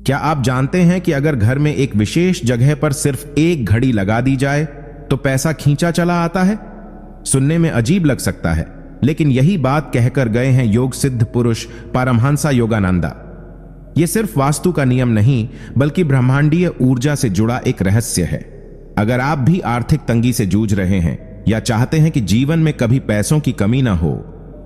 क्या आप जानते हैं कि अगर घर में एक विशेष जगह पर सिर्फ एक घड़ी लगा दी जाए तो पैसा खींचा चला आता है? सुनने में अजीब लग सकता है, लेकिन यही बात कहकर गए हैं योग सिद्ध पुरुष पारमहंसा योगानंदा। यह सिर्फ वास्तु का नियम नहीं, बल्कि ब्रह्मांडीय ऊर्जा से जुड़ा एक रहस्य है। अगर आप भी आर्थिक तंगी से जूझ रहे हैं या चाहते हैं कि जीवन में कभी पैसों की कमी ना हो,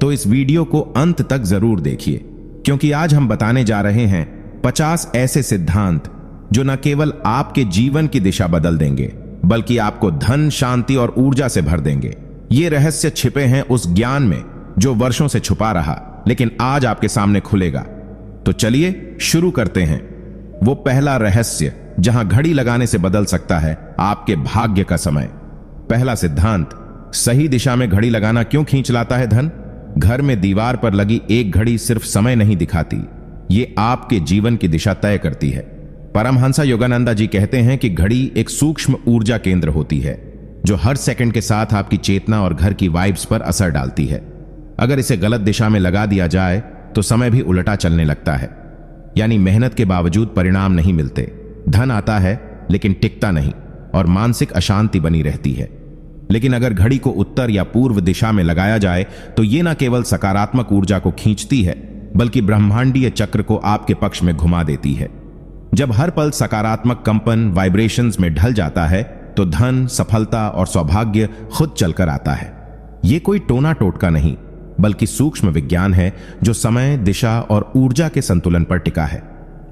तो इस वीडियो को अंत तक जरूर देखिए, क्योंकि आज हम बताने जा रहे हैं 50 ऐसे सिद्धांत जो न केवल आपके जीवन की दिशा बदल देंगे, बल्कि आपको धन, शांति और ऊर्जा से भर देंगे। ये रहस्य छिपे हैं उस ज्ञान में जो वर्षों से छुपा रहा, लेकिन आज आपके सामने खुलेगा। तो चलिए शुरू करते हैं। वो पहला रहस्य जहां घड़ी लगाने से बदल सकता है आपके भाग्य का समय। पहला सिद्धांत, सही दिशा में घड़ी लगाना क्यों खींच लाता है धन? घर में दीवार पर लगी एक घड़ी सिर्फ समय नहीं दिखाती, ये आपके जीवन की दिशा तय करती है। परमहंसा योगानंदा जी कहते हैं कि घड़ी एक सूक्ष्म ऊर्जा केंद्र होती है जो हर सेकंड के साथ आपकी चेतना और घर की वाइब्स पर असर डालती है। अगर इसे गलत दिशा में लगा दिया जाए तो समय भी उल्टा चलने लगता है, यानी मेहनत के बावजूद परिणाम नहीं मिलते। धन आता है लेकिन टिकता नहीं और मानसिक अशांति बनी रहती है। लेकिन अगर घड़ी को उत्तर या पूर्व दिशा में लगाया जाए तो यह न केवल सकारात्मक ऊर्जा को खींचती है, बल्कि ब्रह्मांडीय चक्र को आपके पक्ष में घुमा देती है। जब हर पल सकारात्मक कंपन वाइब्रेशंस में ढल जाता है तो धन, सफलता और सौभाग्य खुद चलकर आता है। यह कोई टोना टोटका नहीं, बल्कि सूक्ष्म विज्ञान है जो समय, दिशा और ऊर्जा के संतुलन पर टिका है।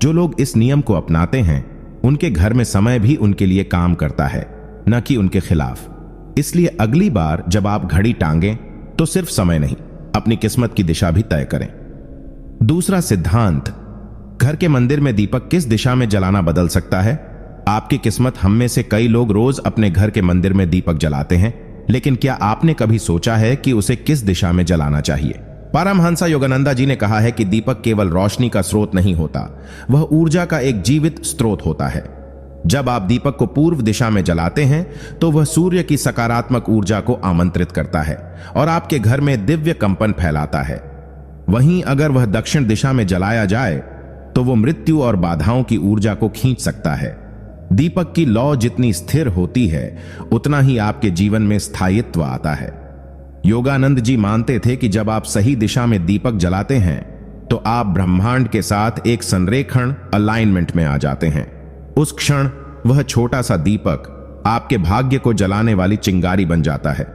जो लोग इस नियम को अपनाते हैं उनके घर में समय भी उनके लिए काम करता है, न कि उनके खिलाफ। इसलिए अगली बार जब आप घड़ी टांगें तो सिर्फ समय नहीं, अपनी किस्मत की दिशा भी तय करें। दूसरा सिद्धांत, घर के मंदिर में दीपक किस दिशा में जलाना बदल सकता है। आपकी किस्मत, हम में से कई लोग रोज अपने घर के मंदिर में दीपक जलाते हैं, लेकिन क्या आपने कभी सोचा है कि उसे किस दिशा में जलाना चाहिए? परमहंसा योगानंदा जी ने कहा है कि दीपक केवल रोशनी का स्रोत नहीं होता, वह ऊर्जा का एक जीवित स्रोत होता है। जब आप दीपक को पूर्व दिशा में जलाते हैं तो वह सूर्य की सकारात्मक ऊर्जा को आमंत्रित करता है और आपके घर में दिव्य कंपन फैलाता है। वहीं अगर वह दक्षिण दिशा में जलाया जाए तो वो मृत्यु और बाधाओं की ऊर्जा को खींच सकता है। दीपक की लौ जितनी स्थिर होती है, उतना ही आपके जीवन में स्थायित्व आता है। योगानंद जी मानते थे कि जब आप सही दिशा में दीपक जलाते हैं तो आप ब्रह्मांड के साथ एक संरेखण, अलाइनमेंट में आ जाते हैं। उस क्षण वह छोटा सा दीपक आपके भाग्य को जलाने वाली चिंगारी बन जाता है।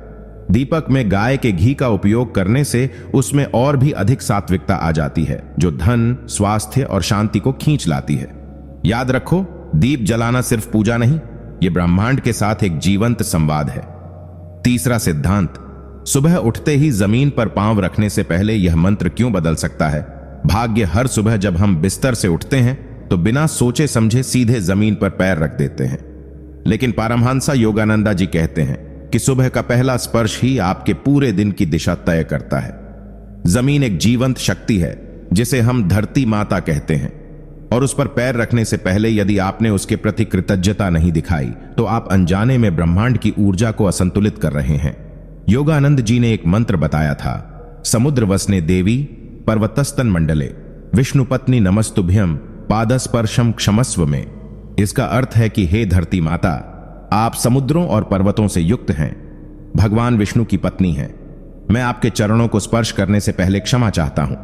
दीपक में गाय के घी का उपयोग करने से उसमें और भी अधिक सात्विकता आ जाती है, जो धन, स्वास्थ्य और शांति को खींच लाती है। याद रखो, दीप जलाना सिर्फ पूजा नहीं, यह ब्रह्मांड के साथ एक जीवंत संवाद है। तीसरा सिद्धांत, सुबह उठते ही जमीन पर पांव रखने से पहले यह मंत्र क्यों बदल सकता है। भाग्य हर सुबह जब हम बिस्तर से उठते हैं तो बिना सोचे समझे सीधे जमीन पर पैर रख देते हैं, लेकिन परमहंसा योगानंदा जी कहते हैं कि सुबह का पहला स्पर्श ही आपके पूरे दिन की दिशा तय करता है। जमीन एक जीवंत शक्ति है जिसे हम धरती माता कहते हैं, और उस पर पैर रखने से पहले यदि आपने उसके प्रति कृतज्ञता नहीं दिखाई तो आप अनजाने में ब्रह्मांड की ऊर्जा को असंतुलित कर रहे हैं। योगानंद जी ने एक मंत्र बताया था, समुद्र वसने देवी पर्वतस्तन मंडले विष्णुपत्नी नमस्तुभ्यम पादस्पर्शम क्षमस्व में। इसका अर्थ है कि हे धरती माता, आप समुद्रों और पर्वतों से युक्त हैं, भगवान विष्णु की पत्नी हैं। मैं आपके चरणों को स्पर्श करने से पहले क्षमा चाहता हूं।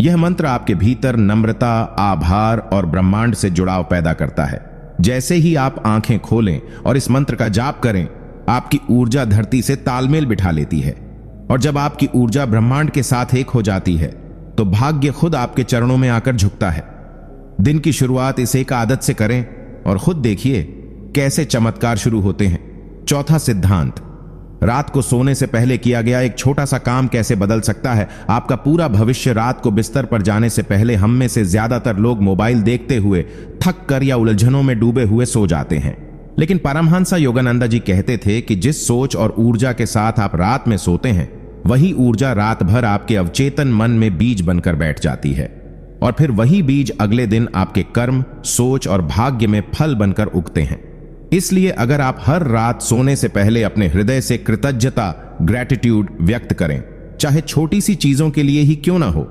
यह मंत्र आपके भीतर नम्रता, आभार और ब्रह्मांड से जुड़ाव पैदा करता है। जैसे ही आप आंखें खोलें और इस मंत्र का जाप करें, आपकी ऊर्जा धरती से तालमेल बिठा लेती है, और जब आपकी ऊर्जा ब्रह्मांड के साथ एक हो जाती है तो भाग्य खुद आपके चरणों में आकर झुकता है। दिन की शुरुआत इस एक आदत से करें और खुद देखिए कैसे चमत्कार शुरू होते हैं। चौथा सिद्धांत, रात को सोने से पहले किया गया एक छोटा सा काम कैसे बदल सकता है आपका पूरा भविष्य। रात को बिस्तर पर जाने से पहले हम में से ज्यादातर लोग मोबाइल देखते हुए थक कर या उलझनों में डूबे हुए सो जाते हैं, लेकिन परमहंसा योगानंदा जी कहते थे कि जिस सोच और ऊर्जा के साथ आप रात में सोते हैं, वही ऊर्जा रात भर आपके अवचेतन मन में बीज बनकर बैठ जाती है, और फिर वही बीज अगले दिन आपके कर्म, सोच और भाग्य में फल बनकर उगते हैं। इसलिए अगर आप हर रात सोने से पहले अपने हृदय से कृतज्ञता, ग्रैटिट्यूड व्यक्त करें, चाहे छोटी सी चीजों के लिए ही क्यों ना हो,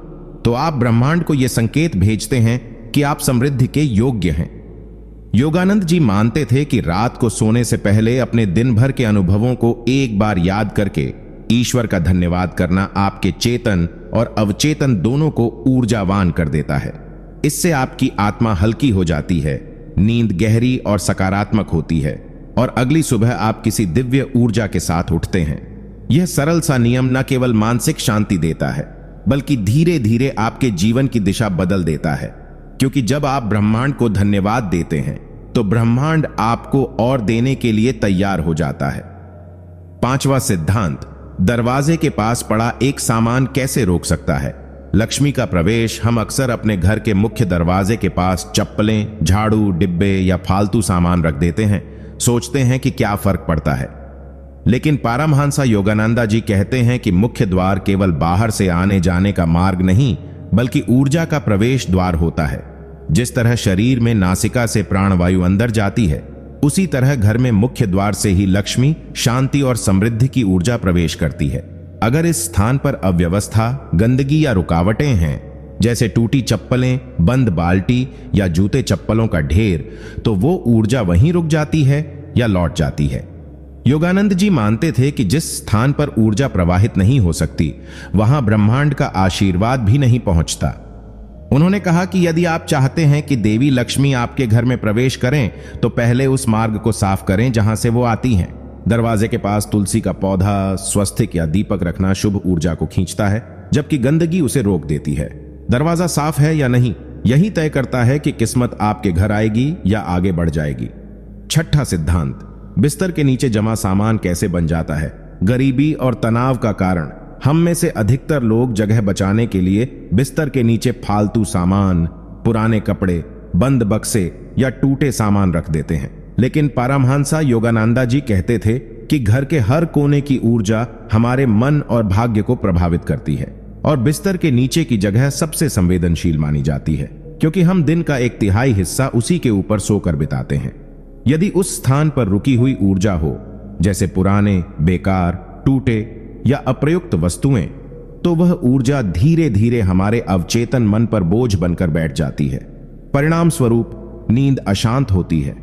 तो आप ब्रह्मांड को यह संकेत भेजते हैं कि आप समृद्धि के योग्य हैं। योगानंद जी मानते थे कि रात को सोने से पहले अपने दिन भर के अनुभवों को एक बार याद करके ईश्वर का धन्यवाद करना आपके चेतन और अवचेतन दोनों को ऊर्जावान कर देता है। इससे आपकी आत्मा हल्की हो जाती है, नींद गहरी और सकारात्मक होती है और अगली सुबह आप किसी दिव्य ऊर्जा के साथ उठते हैं। यह सरल सा नियम न केवल मानसिक शांति देता है, बल्कि धीरे धीरे आपके जीवन की दिशा बदल देता है, क्योंकि जब आप ब्रह्मांड को धन्यवाद देते हैं तो ब्रह्मांड आपको और देने के लिए तैयार हो जाता है। पांचवा सिद्धांत, दरवाजे के पास पड़ा एक सामान कैसे रोक सकता है। लक्ष्मी का प्रवेश हम अक्सर अपने घर के मुख्य दरवाजे के पास चप्पलें, झाड़ू, डिब्बे या फालतू सामान रख देते हैं। सोचते हैं कि क्या फर्क पड़ता है, लेकिन पारमहंस योगानंदा जी कहते हैं कि मुख्य द्वार केवल बाहर से आने जाने का मार्ग नहीं, बल्कि ऊर्जा का प्रवेश द्वार होता है। जिस तरह शरीर में नासिका से प्राणवायु अंदर जाती है, उसी तरह घर में मुख्य द्वार से ही लक्ष्मी, शांति और समृद्धि की ऊर्जा प्रवेश करती है। अगर इस स्थान पर अव्यवस्था, गंदगी या रुकावटें हैं, जैसे टूटी चप्पलें, बंद बाल्टी या जूते चप्पलों का ढेर, तो वो ऊर्जा वहीं रुक जाती है या लौट जाती है। योगानंद जी मानते थे कि जिस स्थान पर ऊर्जा प्रवाहित नहीं हो सकती, वहां ब्रह्मांड का आशीर्वाद भी नहीं पहुंचता। उन्होंने कहा कि यदि आप चाहते हैं कि देवी लक्ष्मी आपके घर में प्रवेश करें, तो पहले उस मार्ग को साफ करें जहां से वो आती हैं। दरवाजे के पास तुलसी का पौधा, स्वस्तिक या दीपक रखना शुभ ऊर्जा को खींचता है, जबकि गंदगी उसे रोक देती है। दरवाजा साफ है या नहीं, यही तय करता है कि किस्मत आपके घर आएगी या आगे बढ़ जाएगी। छठा सिद्धांत, बिस्तर के नीचे जमा सामान कैसे बन जाता है। गरीबी और तनाव का कारण हम में से अधिकतर लोग जगह बचाने के लिए बिस्तर के नीचे फालतू सामान, पुराने कपड़े, बंद बक्से या टूटे सामान रख देते हैं। लेकिन पारमहंस योगानंदा जी कहते थे कि घर के हर कोने की ऊर्जा हमारे मन और भाग्य को प्रभावित करती है, और बिस्तर के नीचे की जगह सबसे संवेदनशील मानी जाती है, क्योंकि हम दिन का 1/3 हिस्सा उसी के ऊपर सोकर बिताते हैं। यदि उस स्थान पर रुकी हुई ऊर्जा हो, जैसे पुराने, बेकार, टूटे या अप्रयुक्त वस्तुएं, तो वह ऊर्जा धीरे धीरे हमारे अवचेतन मन पर बोझ बनकर बैठ जाती है। परिणाम स्वरूप नींद अशांत होती है,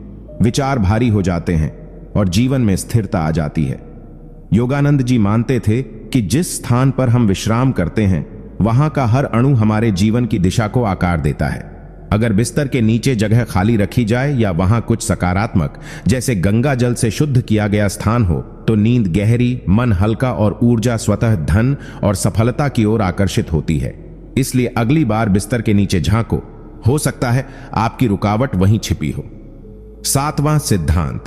विचार भारी हो जाते हैं और जीवन में स्थिरता आ जाती है। योगानंद जी मानते थे कि जिस स्थान पर हम विश्राम करते हैं, वहां का हर अणु हमारे जीवन की दिशा को आकार देता है। अगर बिस्तर के नीचे जगह खाली रखी जाए या वहां कुछ सकारात्मक, जैसे गंगा जल से शुद्ध किया गया स्थान हो, तो नींद गहरी, मन हल्का और ऊर्जा स्वतः धन और सफलता की ओर आकर्षित होती है। इसलिए अगली बार बिस्तर के नीचे झांको, हो सकता है आपकी रुकावट वहीं छिपी हो। सातवां सिद्धांत,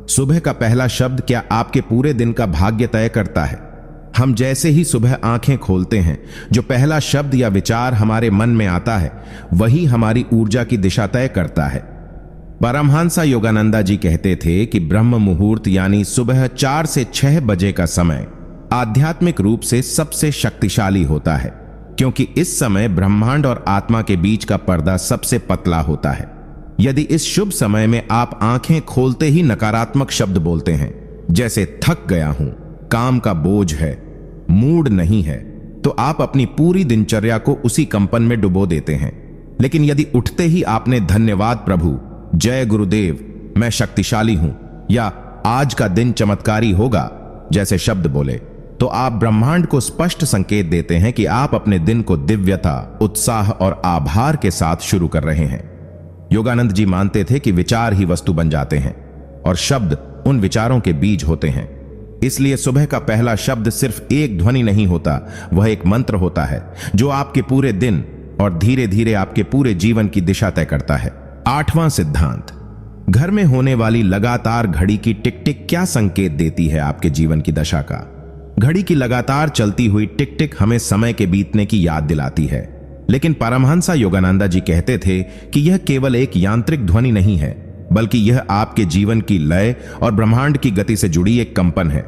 सुबह का पहला शब्द क्या आपके पूरे दिन का भाग्य तय करता है। हम जैसे ही सुबह आंखें खोलते हैं, जो पहला शब्द या विचार हमारे मन में आता है, वही हमारी ऊर्जा की दिशा तय करता है। परमहंस योगानंदा जी कहते थे कि ब्रह्म मुहूर्त यानी सुबह 4 से 6 बजे का समय आध्यात्मिक रूप से सबसे शक्तिशाली होता है, क्योंकि इस समय ब्रह्मांड और आत्मा के बीच का पर्दा सबसे पतला होता है। यदि इस शुभ समय में आप आंखें खोलते ही नकारात्मक शब्द बोलते हैं, जैसे थक गया हूं, काम का बोझ है, मूड नहीं है, तो आप अपनी पूरी दिनचर्या को उसी कंपन में डुबो देते हैं। लेकिन यदि उठते ही आपने धन्यवाद प्रभु, जय गुरुदेव, मैं शक्तिशाली हूं, या आज का दिन चमत्कारी होगा जैसे शब्द बोले, तो आप ब्रह्मांड को स्पष्ट संकेत देते हैं कि आप अपने दिन को दिव्यता, उत्साह और आभार के साथ शुरू कर रहे हैं। योगानंद जी मानते थे कि विचार ही वस्तु बन जाते हैं और शब्द उन विचारों के बीज होते हैं। इसलिए सुबह का पहला शब्द सिर्फ एक ध्वनि नहीं होता, वह एक मंत्र होता है जो आपके पूरे दिन और धीरे धीरे आपके पूरे जीवन की दिशा तय करता है। आठवां सिद्धांत, घर में होने वाली लगातार घड़ी की टिक टिक क्या संकेत देती है आपके जीवन की दशा का। घड़ी की लगातार चलती हुई टिक टिक हमें समय के बीतने की याद दिलाती है, लेकिन परमहंस योगानंदा जी कहते थे कि यह केवल एक यांत्रिक ध्वनि नहीं है, बल्कि यह आपके जीवन की लय और ब्रह्मांड की गति से जुड़ी एक कंपन है।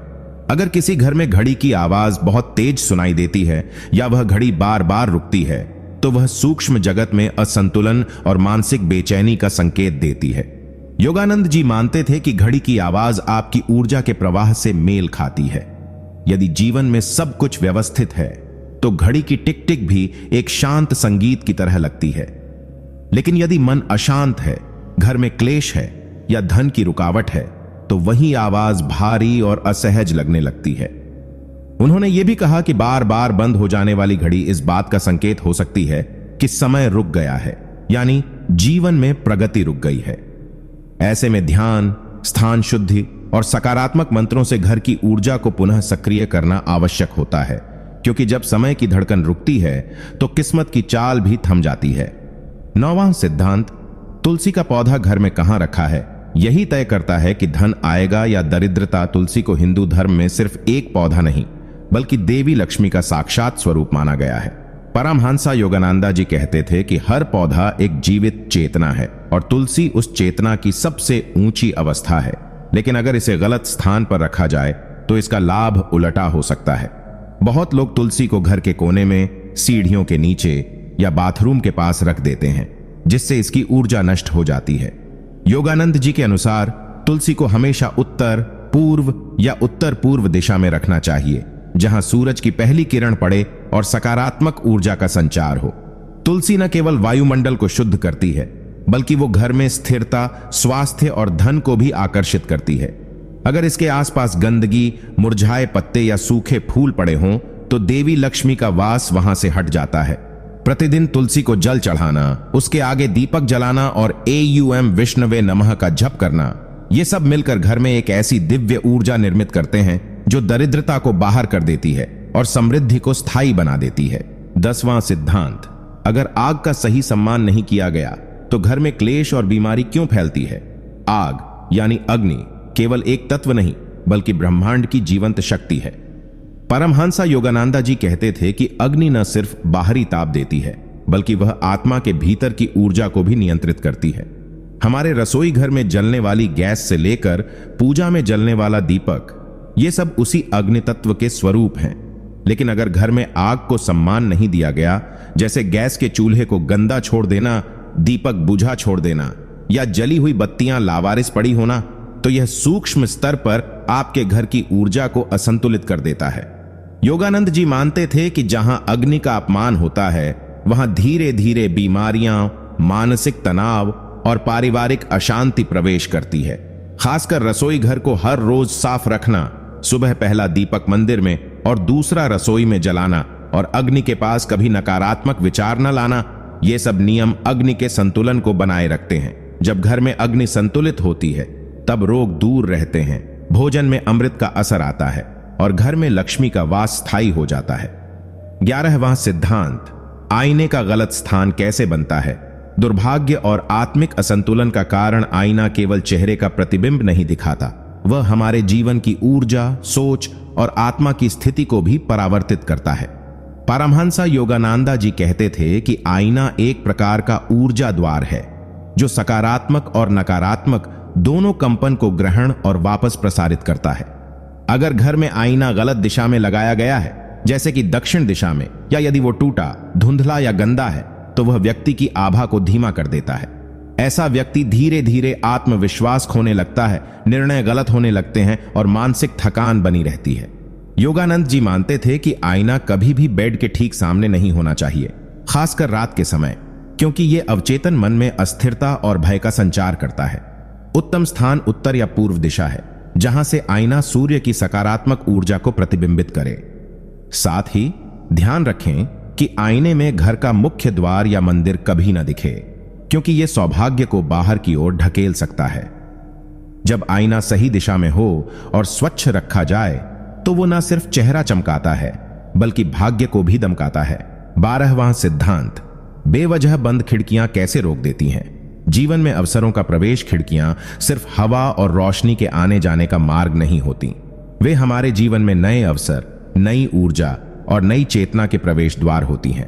अगर किसी घर में घड़ी की आवाज बहुत तेज सुनाई देती है या वह घड़ी बार बार रुकती है, तो वह सूक्ष्म जगत में असंतुलन और मानसिक बेचैनी का संकेत देती है। योगानंद जी मानते थे कि घड़ी की आवाज आपकी ऊर्जा के प्रवाह से मेल खाती है। यदि जीवन में सब कुछ व्यवस्थित है, तो घड़ी की टिक टिक भी एक शांत संगीत की तरह लगती है। लेकिन यदि मन अशांत है, घर में क्लेश है या धन की रुकावट है, तो वही आवाज भारी और असहज लगने लगती है। उन्होंने यह भी कहा कि बार बार बंद हो जाने वाली घड़ी इस बात का संकेत हो सकती है कि समय रुक गया है, यानी जीवन में प्रगति रुक गई है। ऐसे में ध्यान, स्थान शुद्धि और सकारात्मक मंत्रों से घर की ऊर्जा को पुनः सक्रिय करना आवश्यक होता है, क्योंकि जब समय की धड़कन रुकती है तो किस्मत की चाल भी थम जाती है। 9वां सिद्धांत, तुलसी का पौधा घर में कहां रखा है यही तय करता है कि धन आएगा या दरिद्रता। तुलसी को हिंदू धर्म में सिर्फ एक पौधा नहीं, बल्कि देवी लक्ष्मी का साक्षात स्वरूप माना गया है। परमहंसा योगानंदा जी कहते थे कि हर पौधा एक जीवित चेतना है और तुलसी उस चेतना की सबसे ऊंची अवस्था है। लेकिन अगर इसे गलत स्थान पर रखा जाए तो इसका लाभ उलटा हो सकता है। बहुत लोग तुलसी को घर के कोने में, सीढ़ियों के नीचे या बाथरूम के पास रख देते हैं, जिससे इसकी ऊर्जा नष्ट हो जाती है। योगानंद जी के अनुसार तुलसी को हमेशा उत्तर, पूर्व या उत्तर पूर्व दिशा में रखना चाहिए, जहां सूरज की पहली किरण पड़े और सकारात्मक ऊर्जा का संचार हो। तुलसी न केवल वायुमंडल को शुद्ध करती है, बल्कि वो घर में स्थिरता, स्वास्थ्य और धन को भी आकर्षित करती है। अगर इसके आसपास गंदगी, मुरझाए पत्ते या सूखे फूल पड़े हों तो देवी लक्ष्मी का वास वहां से हट जाता है। प्रतिदिन तुलसी को जल चढ़ाना, उसके आगे दीपक जलाना और AUM विष्णवे नमः का जप करना, ये सब मिलकर घर में एक ऐसी दिव्य ऊर्जा निर्मित करते हैं जो दरिद्रता को बाहर कर देती है और समृद्धि को स्थायी बना देती है। 10वां सिद्धांत, अगर आग का सही सम्मान नहीं किया गया तो घर में क्लेश और बीमारी क्यों फैलती है? आग यानी अग्नि केवल एक तत्व नहीं, बल्कि ब्रह्मांड की जीवंत शक्ति है। परमहंसा योगानंदा जी कहते थे कि अग्नि न सिर्फ बाहरी ताप देती है, बल्कि वह आत्मा के भीतर की ऊर्जा को भी नियंत्रित करती है। हमारे रसोई घर में जलने वाली गैस से लेकर पूजा में जलने वाला दीपक, ये सब उसी अग्नि तत्व के स्वरूप हैं। लेकिन अगर घर में आग को सम्मान नहीं दिया गया, जैसे गैस के चूल्हे को गंदा छोड़ देना, दीपक बुझा छोड़ देना या जली हुई बत्तियां लावारिस पड़ी होना, तो यह सूक्ष्म स्तर पर आपके घर की ऊर्जा को असंतुलित कर देता है। योगानंद जी मानते थे कि जहां अग्नि का अपमान होता है, वहां धीरे धीरे बीमारियां, मानसिक तनाव और पारिवारिक अशांति प्रवेश करती है। खासकर रसोई घर को हर रोज साफ रखना, सुबह पहला दीपक मंदिर में और दूसरा रसोई में जलाना और अग्नि के पास कभी नकारात्मक विचार न लाना, ये सब नियम अग्नि के संतुलन को बनाए रखते हैं। जब घर में अग्नि संतुलित होती है, तब रोग दूर रहते हैं, भोजन में अमृत का असर आता है और घर में लक्ष्मी का वास स्थायी हो जाता है। 11वां सिद्धांत, आईने का गलत स्थान कैसे बनता है? दुर्भाग्य और आत्मिक असंतुलन का कारण आईना केवल चेहरे का प्रतिबिंब नहीं दिखाता, वह हमारे जीवन की ऊर्जा, सोच और आत्मा की स्थिति को भी परावर्तित करता है। परमहंसा योगानंदा जी कहते थे कि आईना एक प्रकार का ऊर्जा द्वार है, जो सकारात्मक और नकारात्मक दोनों कंपन को ग्रहण और वापस प्रसारित करता है। अगर घर में आईना गलत दिशा में लगाया गया है, जैसे कि दक्षिण दिशा में, या यदि वो टूटा, धुंधला या गंदा है, तो वह व्यक्ति की आभा को धीमा कर देता है। ऐसा व्यक्ति धीरे धीरे आत्मविश्वास खोने लगता है, निर्णय गलत होने लगते हैं और मानसिक थकान बनी रहती है। योगानंद जी मानते थे कि आईना कभी भी बेड के ठीक सामने नहीं होना चाहिए, खासकर रात के समय, क्योंकि यह अवचेतन मन में अस्थिरता और भय का संचार करता है। उत्तम स्थान उत्तर या पूर्व दिशा है, जहां से आईना सूर्य की सकारात्मक ऊर्जा को प्रतिबिंबित करे। साथ ही ध्यान रखें कि आईने में घर का मुख्य द्वार या मंदिर कभी न दिखे, क्योंकि यह सौभाग्य को बाहर की ओर ढकेल सकता है। जब आईना सही दिशा में हो और स्वच्छ रखा जाए, तो वो न सिर्फ चेहरा चमकाता है, बल्कि भाग्य को भी दमकाता है। 12वां सिद्धांत, बेवजह बंद खिड़कियां कैसे रोक देती हैं? जीवन में अवसरों का प्रवेश खिड़कियां सिर्फ हवा और रोशनी के आने जाने का मार्ग नहीं होती, वे हमारे जीवन में नए अवसर, नई ऊर्जा और नई चेतना के प्रवेश द्वार होती हैं।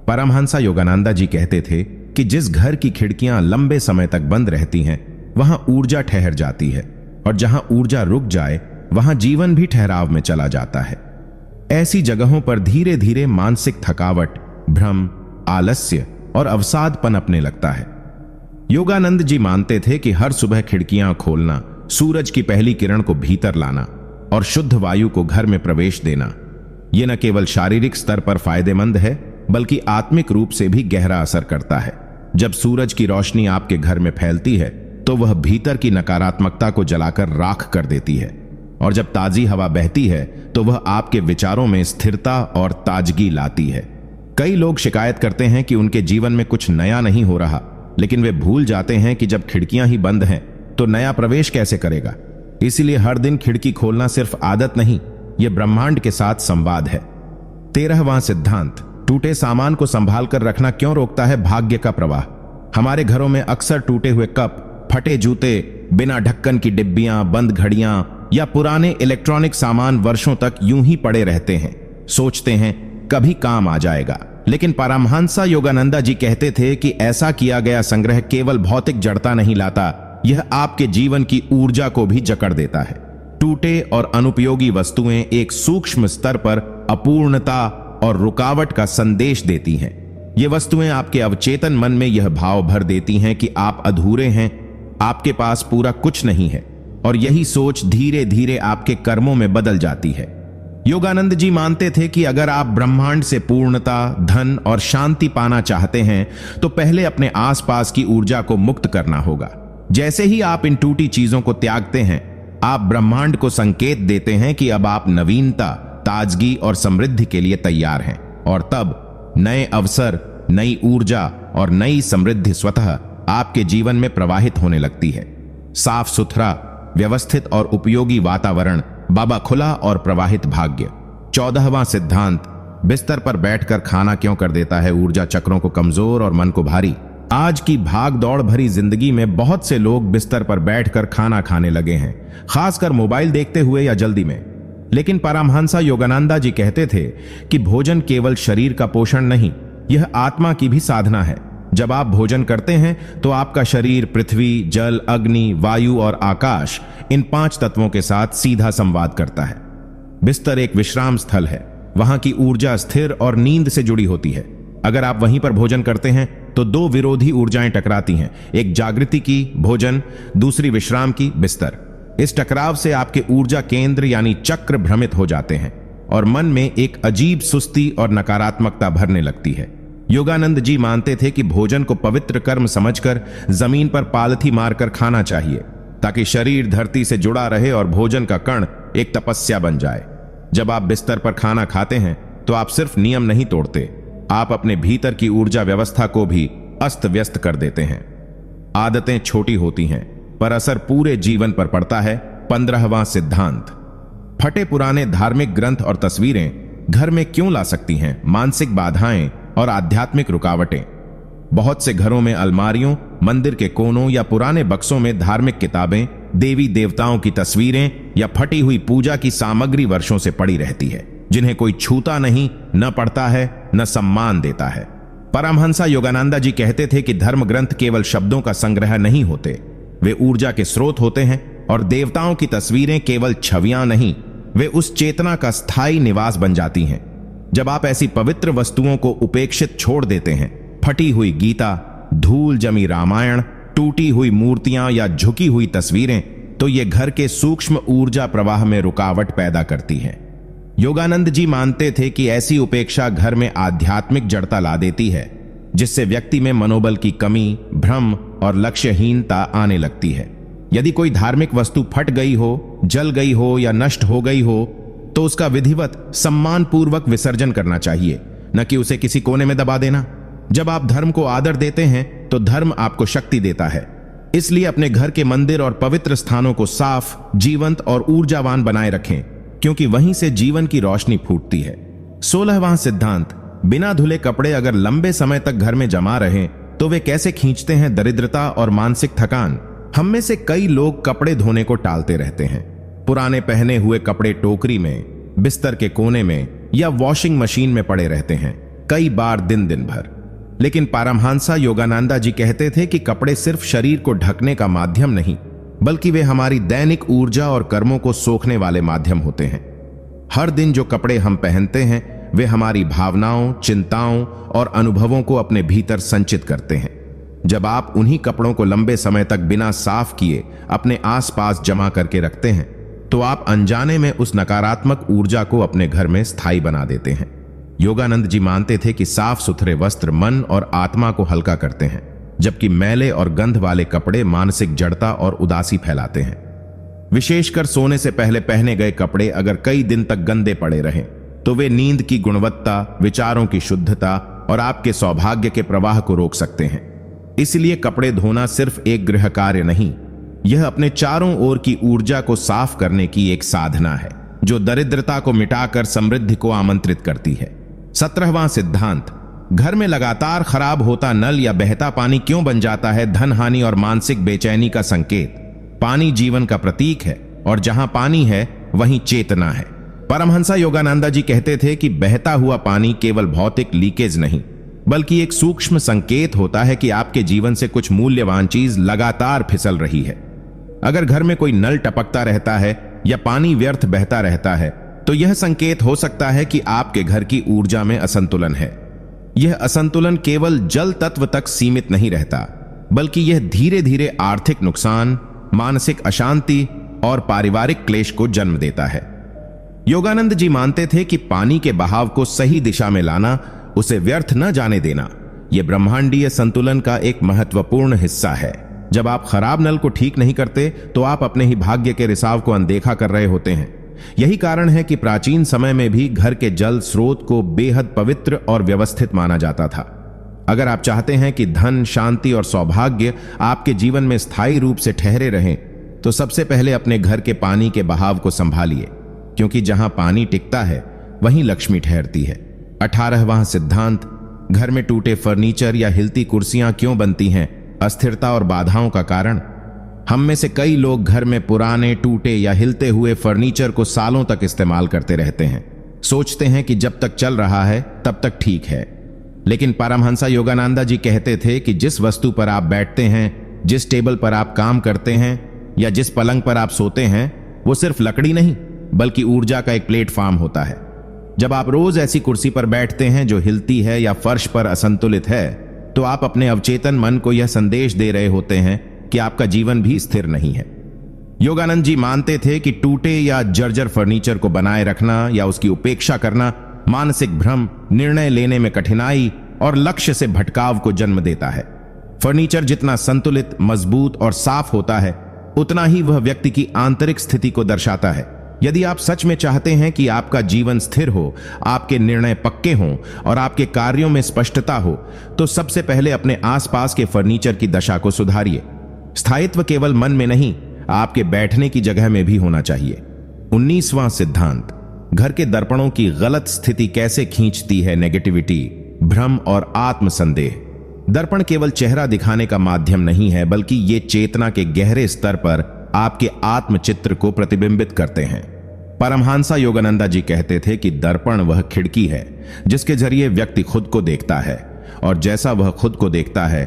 परमहंसा योगानंदा जी कहते थे कि जिस घर की खिड़कियां लंबे समय तक बंद रहती हैं, वहां ऊर्जा ठहर जाती है, और जहां ऊर्जा रुक जाए, वहां जीवन भी ठहराव में चला जाता है। ऐसी जगहों पर धीरे धीरे मानसिक थकावट, भ्रम, आलस्य और अवसाद पनपने लगता है। योगानंद जी मानते थे कि हर सुबह खिड़कियां खोलना, सूरज की पहली किरण को भीतर लाना और शुद्ध वायु को घर में प्रवेश देना, यह न केवल शारीरिक स्तर पर फायदेमंद है, बल्कि आत्मिक रूप से भी गहरा असर करता है। जब सूरज की रोशनी आपके घर में फैलती है तो वह भीतर की नकारात्मकता को जलाकर राख कर देती है, और जब ताजी हवा बहती है तो वह आपके विचारों में स्थिरता और ताजगी लाती है। कई लोग शिकायत करते हैं कि उनके जीवन में कुछ नया नहीं हो रहा, लेकिन वे भूल जाते हैं कि जब खिड़कियां ही बंद हैं तो नया प्रवेश कैसे करेगा। इसीलिए हर दिन खिड़की खोलना सिर्फ आदत नहीं, यह ब्रह्मांड के साथ संवाद है। 13वां सिद्धांत, टूटे सामान को संभाल कर रखना क्यों रोकता है भाग्य का प्रवाह। हमारे घरों में अक्सर टूटे हुए कप, फटे जूते, बिना ढक्कन की डिब्बियां, बंद घड़ियां या पुराने इलेक्ट्रॉनिक सामान वर्षों तक यूं ही पड़े रहते हैं। सोचते हैं कभी काम आ जाएगा, लेकिन परमहंस योगानंदा जी कहते थे कि ऐसा किया गया संग्रह केवल भौतिक जड़ता नहीं लाता, यह आपके जीवन की ऊर्जा को भी जकड़ देता है। टूटे और अनुपयोगी वस्तुएं एक सूक्ष्म स्तर पर अपूर्णता और रुकावट का संदेश देती हैं। ये वस्तुएं आपके अवचेतन मन में यह भाव भर देती हैं कि आप अधूरे हैं, आपके पास पूरा कुछ नहीं है, और यही सोच धीरे धीरे आपके कर्मों में बदल जाती है। योगानंद जी मानते थे कि अगर आप ब्रह्मांड से पूर्णता, धन और शांति पाना चाहते हैं तो पहले अपने आसपास की ऊर्जा को मुक्त करना होगा। जैसे ही आप इन टूटी चीजों को त्यागते हैं, आप ब्रह्मांड को संकेत देते हैं कि अब आप नवीनता, ताजगी और समृद्धि के लिए तैयार हैं, और तब नए अवसर, नई ऊर्जा और नई समृद्धि स्वतः आपके जीवन में प्रवाहित होने लगती है। साफ सुथरा, व्यवस्थित और उपयोगी वातावरण, बाबा खुला और प्रवाहित भाग्य। 14वां सिद्धांत, बिस्तर पर बैठकर खाना क्यों कर देता है ऊर्जा चक्रों को कमजोर और मन को भारी। आज की भाग दौड़ भरी जिंदगी में बहुत से लोग बिस्तर पर बैठकर खाना खाने लगे हैं, खासकर मोबाइल देखते हुए या जल्दी में। लेकिन परमहंस योगानंदा जी कहते थे कि भोजन केवल शरीर का पोषण नहीं, यह आत्मा की भी साधना है। जब आप भोजन करते हैं तो आपका शरीर पृथ्वी, जल, अग्नि, वायु और आकाश, इन 5 तत्वों के साथ सीधा संवाद करता है। बिस्तर एक विश्राम स्थल है, वहां की ऊर्जा स्थिर और नींद से जुड़ी होती है। अगर आप वहीं पर भोजन करते हैं तो 2 विरोधी ऊर्जाएं टकराती हैं, एक जागृति की भोजन, दूसरी विश्राम की बिस्तर। इस टकराव से आपके ऊर्जा केंद्र यानी चक्र भ्रमित हो जाते हैं और मन में एक अजीब सुस्ती और नकारात्मकता भरने लगती है। योगानंद जी मानते थे कि भोजन को पवित्र कर्म समझकर जमीन पर पालथी मारकर खाना चाहिए, ताकि शरीर धरती से जुड़ा रहे और भोजन का कण एक तपस्या बन जाए। जब आप बिस्तर पर खाना खाते हैं तो आप सिर्फ नियम नहीं तोड़ते, आप अपने भीतर की ऊर्जा व्यवस्था को भी अस्त व्यस्त कर देते हैं। आदतें छोटी होती हैं पर असर पूरे जीवन पर पड़ता है। 15वां सिद्धांत, फटे पुराने धार्मिक ग्रंथ और तस्वीरें घर में क्यों ला सकती हैं मानसिक बाधाएं और आध्यात्मिक रुकावटें। बहुत से घरों में अलमारियों, मंदिर के कोनों या पुराने बक्सों में धार्मिक किताबें, देवी देवताओं की तस्वीरें या फटी हुई पूजा की सामग्री वर्षों से पड़ी रहती है, जिन्हें कोई छूता नहीं, न पढ़ता है, न सम्मान देता है। परमहंस योगानंदा जी कहते थे कि धर्म ग्रंथ केवल शब्दों का संग्रह नहीं होते, वे ऊर्जा के स्रोत होते हैं, और देवताओं की तस्वीरें केवल छवियां नहीं, वे उस चेतना का स्थायी निवास बन जाती हैं। जब आप ऐसी पवित्र वस्तुओं को उपेक्षित छोड़ देते हैं, फटी हुई गीता, धूल जमी रामायण, टूटी हुई मूर्तियां या झुकी हुई तस्वीरें, तो ये घर के सूक्ष्म ऊर्जा प्रवाह में रुकावट पैदा करती हैं। योगानंद जी मानते थे कि ऐसी उपेक्षा घर में आध्यात्मिक जड़ता ला देती है, जिससे व्यक्ति में मनोबल की कमी, भ्रम और लक्ष्यहीनता आने लगती है। यदि कोई धार्मिक वस्तु फट गई हो, जल गई हो या नष्ट हो गई हो तो उसका विधिवत सम्मानपूर्वक विसर्जन करना चाहिए, न कि उसे किसी कोने में दबा देना। जब आप धर्म को आदर देते हैं तो धर्म आपको शक्ति देता है। इसलिए अपने घर के मंदिर और पवित्र स्थानों को साफ, जीवंत और ऊर्जावान बनाए रखें, क्योंकि वहीं से जीवन की रोशनी फूटती है। 16वां सिद्धांत, बिना धुले कपड़े अगर लंबे समय तक घर में जमा रहें तो वे कैसे खींचते हैं दरिद्रता और मानसिक थकान। हम में से कई लोग कपड़े धोने को टालते रहते हैं। पुराने पहने हुए कपड़े टोकरी में, बिस्तर के कोने में या वॉशिंग मशीन में पड़े रहते हैं, कई बार दिन भर। लेकिन परमहंस योगानंदा जी कहते थे कि कपड़े सिर्फ शरीर को ढकने का माध्यम नहीं, बल्कि वे हमारी दैनिक ऊर्जा और कर्मों को सोखने वाले माध्यम होते हैं। हर दिन जो कपड़े हम पहनते हैं वे हमारी भावनाओं, चिंताओं और अनुभवों को अपने भीतर संचित करते हैं। जब आप उन्हीं कपड़ों को लंबे समय तक बिना साफ किए अपने आसपास जमा करके रखते हैं तो आप अनजाने में उस नकारात्मक ऊर्जा को अपने घर में स्थायी बना देते हैं। योगानंद जी मानते थे कि साफ सुथरे वस्त्र मन और आत्मा को हल्का करते हैं। जबकि मैले और गंध वाले कपड़े मानसिक जड़ता और उदासी फैलाते हैं। विशेषकर सोने से पहले पहने गए कपड़े अगर कई दिन तक गंदे पड़े रहें तो वे नींद की गुणवत्ता, विचारों की शुद्धता और आपके सौभाग्य के प्रवाह को रोक सकते हैं। इसलिए कपड़े धोना सिर्फ एक गृह कार्य नहीं, यह अपने चारों ओर की ऊर्जा को साफ करने की एक साधना है जो दरिद्रता को मिटाकर समृद्धि को आमंत्रित करती है। 17वां सिद्धांत, घर में लगातार खराब होता नल या बहता पानी क्यों बन जाता है धन हानि और मानसिक बेचैनी का संकेत। पानी जीवन का प्रतीक है और जहां पानी है वहीं चेतना है। परमहंसा योगानंदा जी कहते थे कि बहता हुआ पानी केवल भौतिक लीकेज नहीं बल्कि एक सूक्ष्म संकेत होता है कि आपके जीवन से कुछ मूल्यवान चीज लगातार फिसल रही है। अगर घर में कोई नल टपकता रहता है या पानी व्यर्थ बहता रहता है तो यह संकेत हो सकता है कि आपके घर की ऊर्जा में असंतुलन है। यह असंतुलन केवल जल तत्व तक सीमित नहीं रहता बल्कि यह धीरे धीरे आर्थिक नुकसान, मानसिक अशांति और पारिवारिक क्लेश को जन्म देता है। योगानंद जी मानते थे कि पानी के बहाव को सही दिशा में लाना, उसे व्यर्थ न जाने देना, यह ब्रह्मांडीय संतुलन का एक महत्वपूर्ण हिस्सा है। जब आप खराब नल को ठीक नहीं करते तो आप अपने ही भाग्य के रिसाव को अनदेखा कर रहे होते हैं। यही कारण है कि प्राचीन समय में भी घर के जल स्रोत को बेहद पवित्र और व्यवस्थित माना जाता था। अगर आप चाहते हैं कि धन, शांति और सौभाग्य आपके जीवन में स्थायी रूप से ठहरे रहें तो सबसे पहले अपने घर के पानी के बहाव को संभालिए, क्योंकि जहां पानी टिकता है वहीं लक्ष्मी ठहरती है। 18वां सिद्धांत, घर में टूटे फर्नीचर या हिलती कुर्सियां क्यों बनती हैं, अस्थिरता और बाधाओं का कारण। हम में से कई लोग घर में पुराने, टूटे या हिलते हुए फर्नीचर को सालों तक इस्तेमाल करते रहते हैं। सोचते हैं कि जब तक चल रहा है तब तक ठीक है, लेकिन परमहंसा योगानंदा जी कहते थे कि जिस वस्तु पर आप बैठते हैं, जिस टेबल पर आप काम करते हैं या जिस पलंग पर आप सोते हैं, वो सिर्फ लकड़ी नहीं बल्कि ऊर्जा का एक प्लेटफॉर्म होता है। जब आप रोज ऐसी कुर्सी पर बैठते हैं जो हिलती है या फर्श पर असंतुलित है तो आप अपने अवचेतन मन को यह संदेश दे रहे होते हैं कि आपका जीवन भी स्थिर नहीं है। योगानंद जी मानते थे कि टूटे या जर्जर फर्नीचर को बनाए रखना या उसकी उपेक्षा करना मानसिक भ्रम, निर्णय लेने में कठिनाई और लक्ष्य से भटकाव को जन्म देता है। फर्नीचर जितना संतुलित, मजबूत और साफ होता है उतना ही वह व्यक्ति की आंतरिक स्थिति को दर्शाता है। यदि आप सच में चाहते हैं कि आपका जीवन स्थिर हो, आपके निर्णय पक्के हों और आपके कार्यों में स्पष्टता हो, तो सबसे पहले अपने आसपास के फर्नीचर की दशा को सुधारिए। स्थायित्व केवल मन में नहीं, आपके बैठने की जगह में भी होना चाहिए। 19वां सिद्धांत, घर के दर्पणों की गलत स्थिति कैसे खींचती है नेगेटिविटी, भ्रम और आत्मसंदेह। दर्पण केवल चेहरा दिखाने का माध्यम नहीं है बल्कि ये चेतना के गहरे स्तर पर आपके आत्मचित्र को प्रतिबिंबित करते हैं। परमहंसा योगानंदा जी कहते थे कि दर्पण वह खिड़की है जिसके जरिए व्यक्ति खुद को देखता है, और जैसा वह खुद को देखता है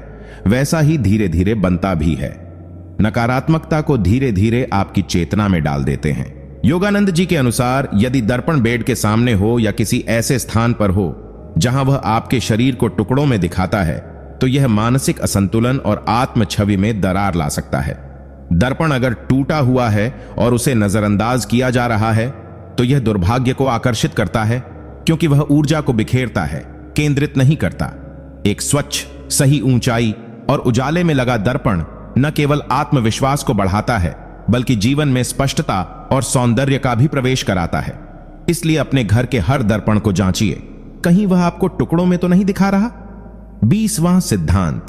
वैसा ही धीरे धीरे बनता भी है। नकारात्मकता को धीरे धीरे आपकी चेतना में डाल देते हैं। योगानंद जी के अनुसार यदि दर्पण बेड के सामने हो या किसी ऐसे स्थान पर हो जहां वह आपके शरीर को टुकड़ों में दिखाता है तो यह मानसिक असंतुलन और आत्म छवि में दरार ला सकता है। दर्पण अगर टूटा हुआ है और उसे नजरअंदाज किया जा रहा है तो यह दुर्भाग्य को आकर्षित करता है, क्योंकि वह ऊर्जा को बिखेरता है, केंद्रित नहीं करता। एक स्वच्छ, सही ऊंचाई और उजाले में लगा दर्पण न केवल आत्मविश्वास को बढ़ाता है बल्कि जीवन में स्पष्टता और सौंदर्य का भी प्रवेश कराता है। इसलिए अपने घर के हर दर्पण को जांचिए, कहीं वह आपको टुकड़ों में तो नहीं दिखा रहा। 20वां सिद्धांत,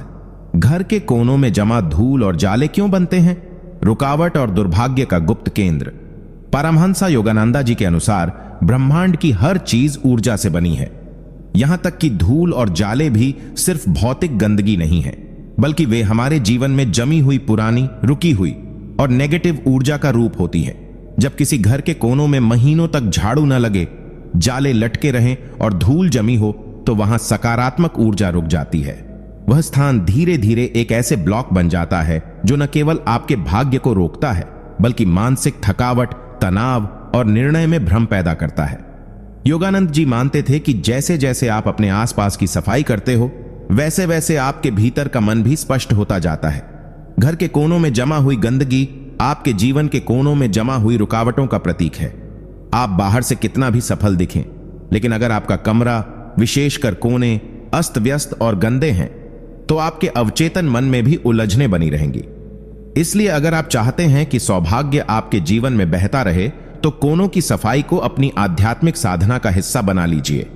घर के कोनों में जमा धूल और जाले क्यों बनते हैं, रुकावट और दुर्भाग्य का गुप्त केंद्र। परमहंसा योगानंदा जी के अनुसार ब्रह्मांड की हर चीज ऊर्जा से बनी है। यहां तक कि धूल और जाले भी सिर्फ भौतिक गंदगी नहीं है बल्कि वे हमारे जीवन में जमी हुई पुरानी, रुकी हुई और नेगेटिव ऊर्जा का रूप होती है। जब किसी घर के कोनों में महीनों तक झाड़ू न लगे, जाले लटके रहें और धूल जमी हो तो वहां सकारात्मक ऊर्जा रुक जाती है। वह स्थान धीरे धीरे एक ऐसे ब्लॉक बन जाता है जो न केवल आपके भाग्य को रोकता है बल्कि मानसिक थकावट, तनाव और निर्णय में भ्रम पैदा करता है। योगानंद जी मानते थे कि जैसे जैसे आप अपने आसपास की सफाई करते हो वैसे वैसे आपके भीतर का मन भी स्पष्ट होता जाता है। घर के कोनों में जमा हुई गंदगी आपके जीवन के कोनों में जमा हुई रुकावटों का प्रतीक है। आप बाहर से कितना भी सफल दिखें, लेकिन अगर आपका कमरा, विशेषकर कोने, अस्त व्यस्त और गंदे हैं तो आपके अवचेतन मन में भी उलझने बनी रहेंगी। इसलिए अगर आप चाहते हैं कि सौभाग्य आपके जीवन में बहता रहे तो कोनों की सफाई को अपनी आध्यात्मिक साधना का हिस्सा बना लीजिए।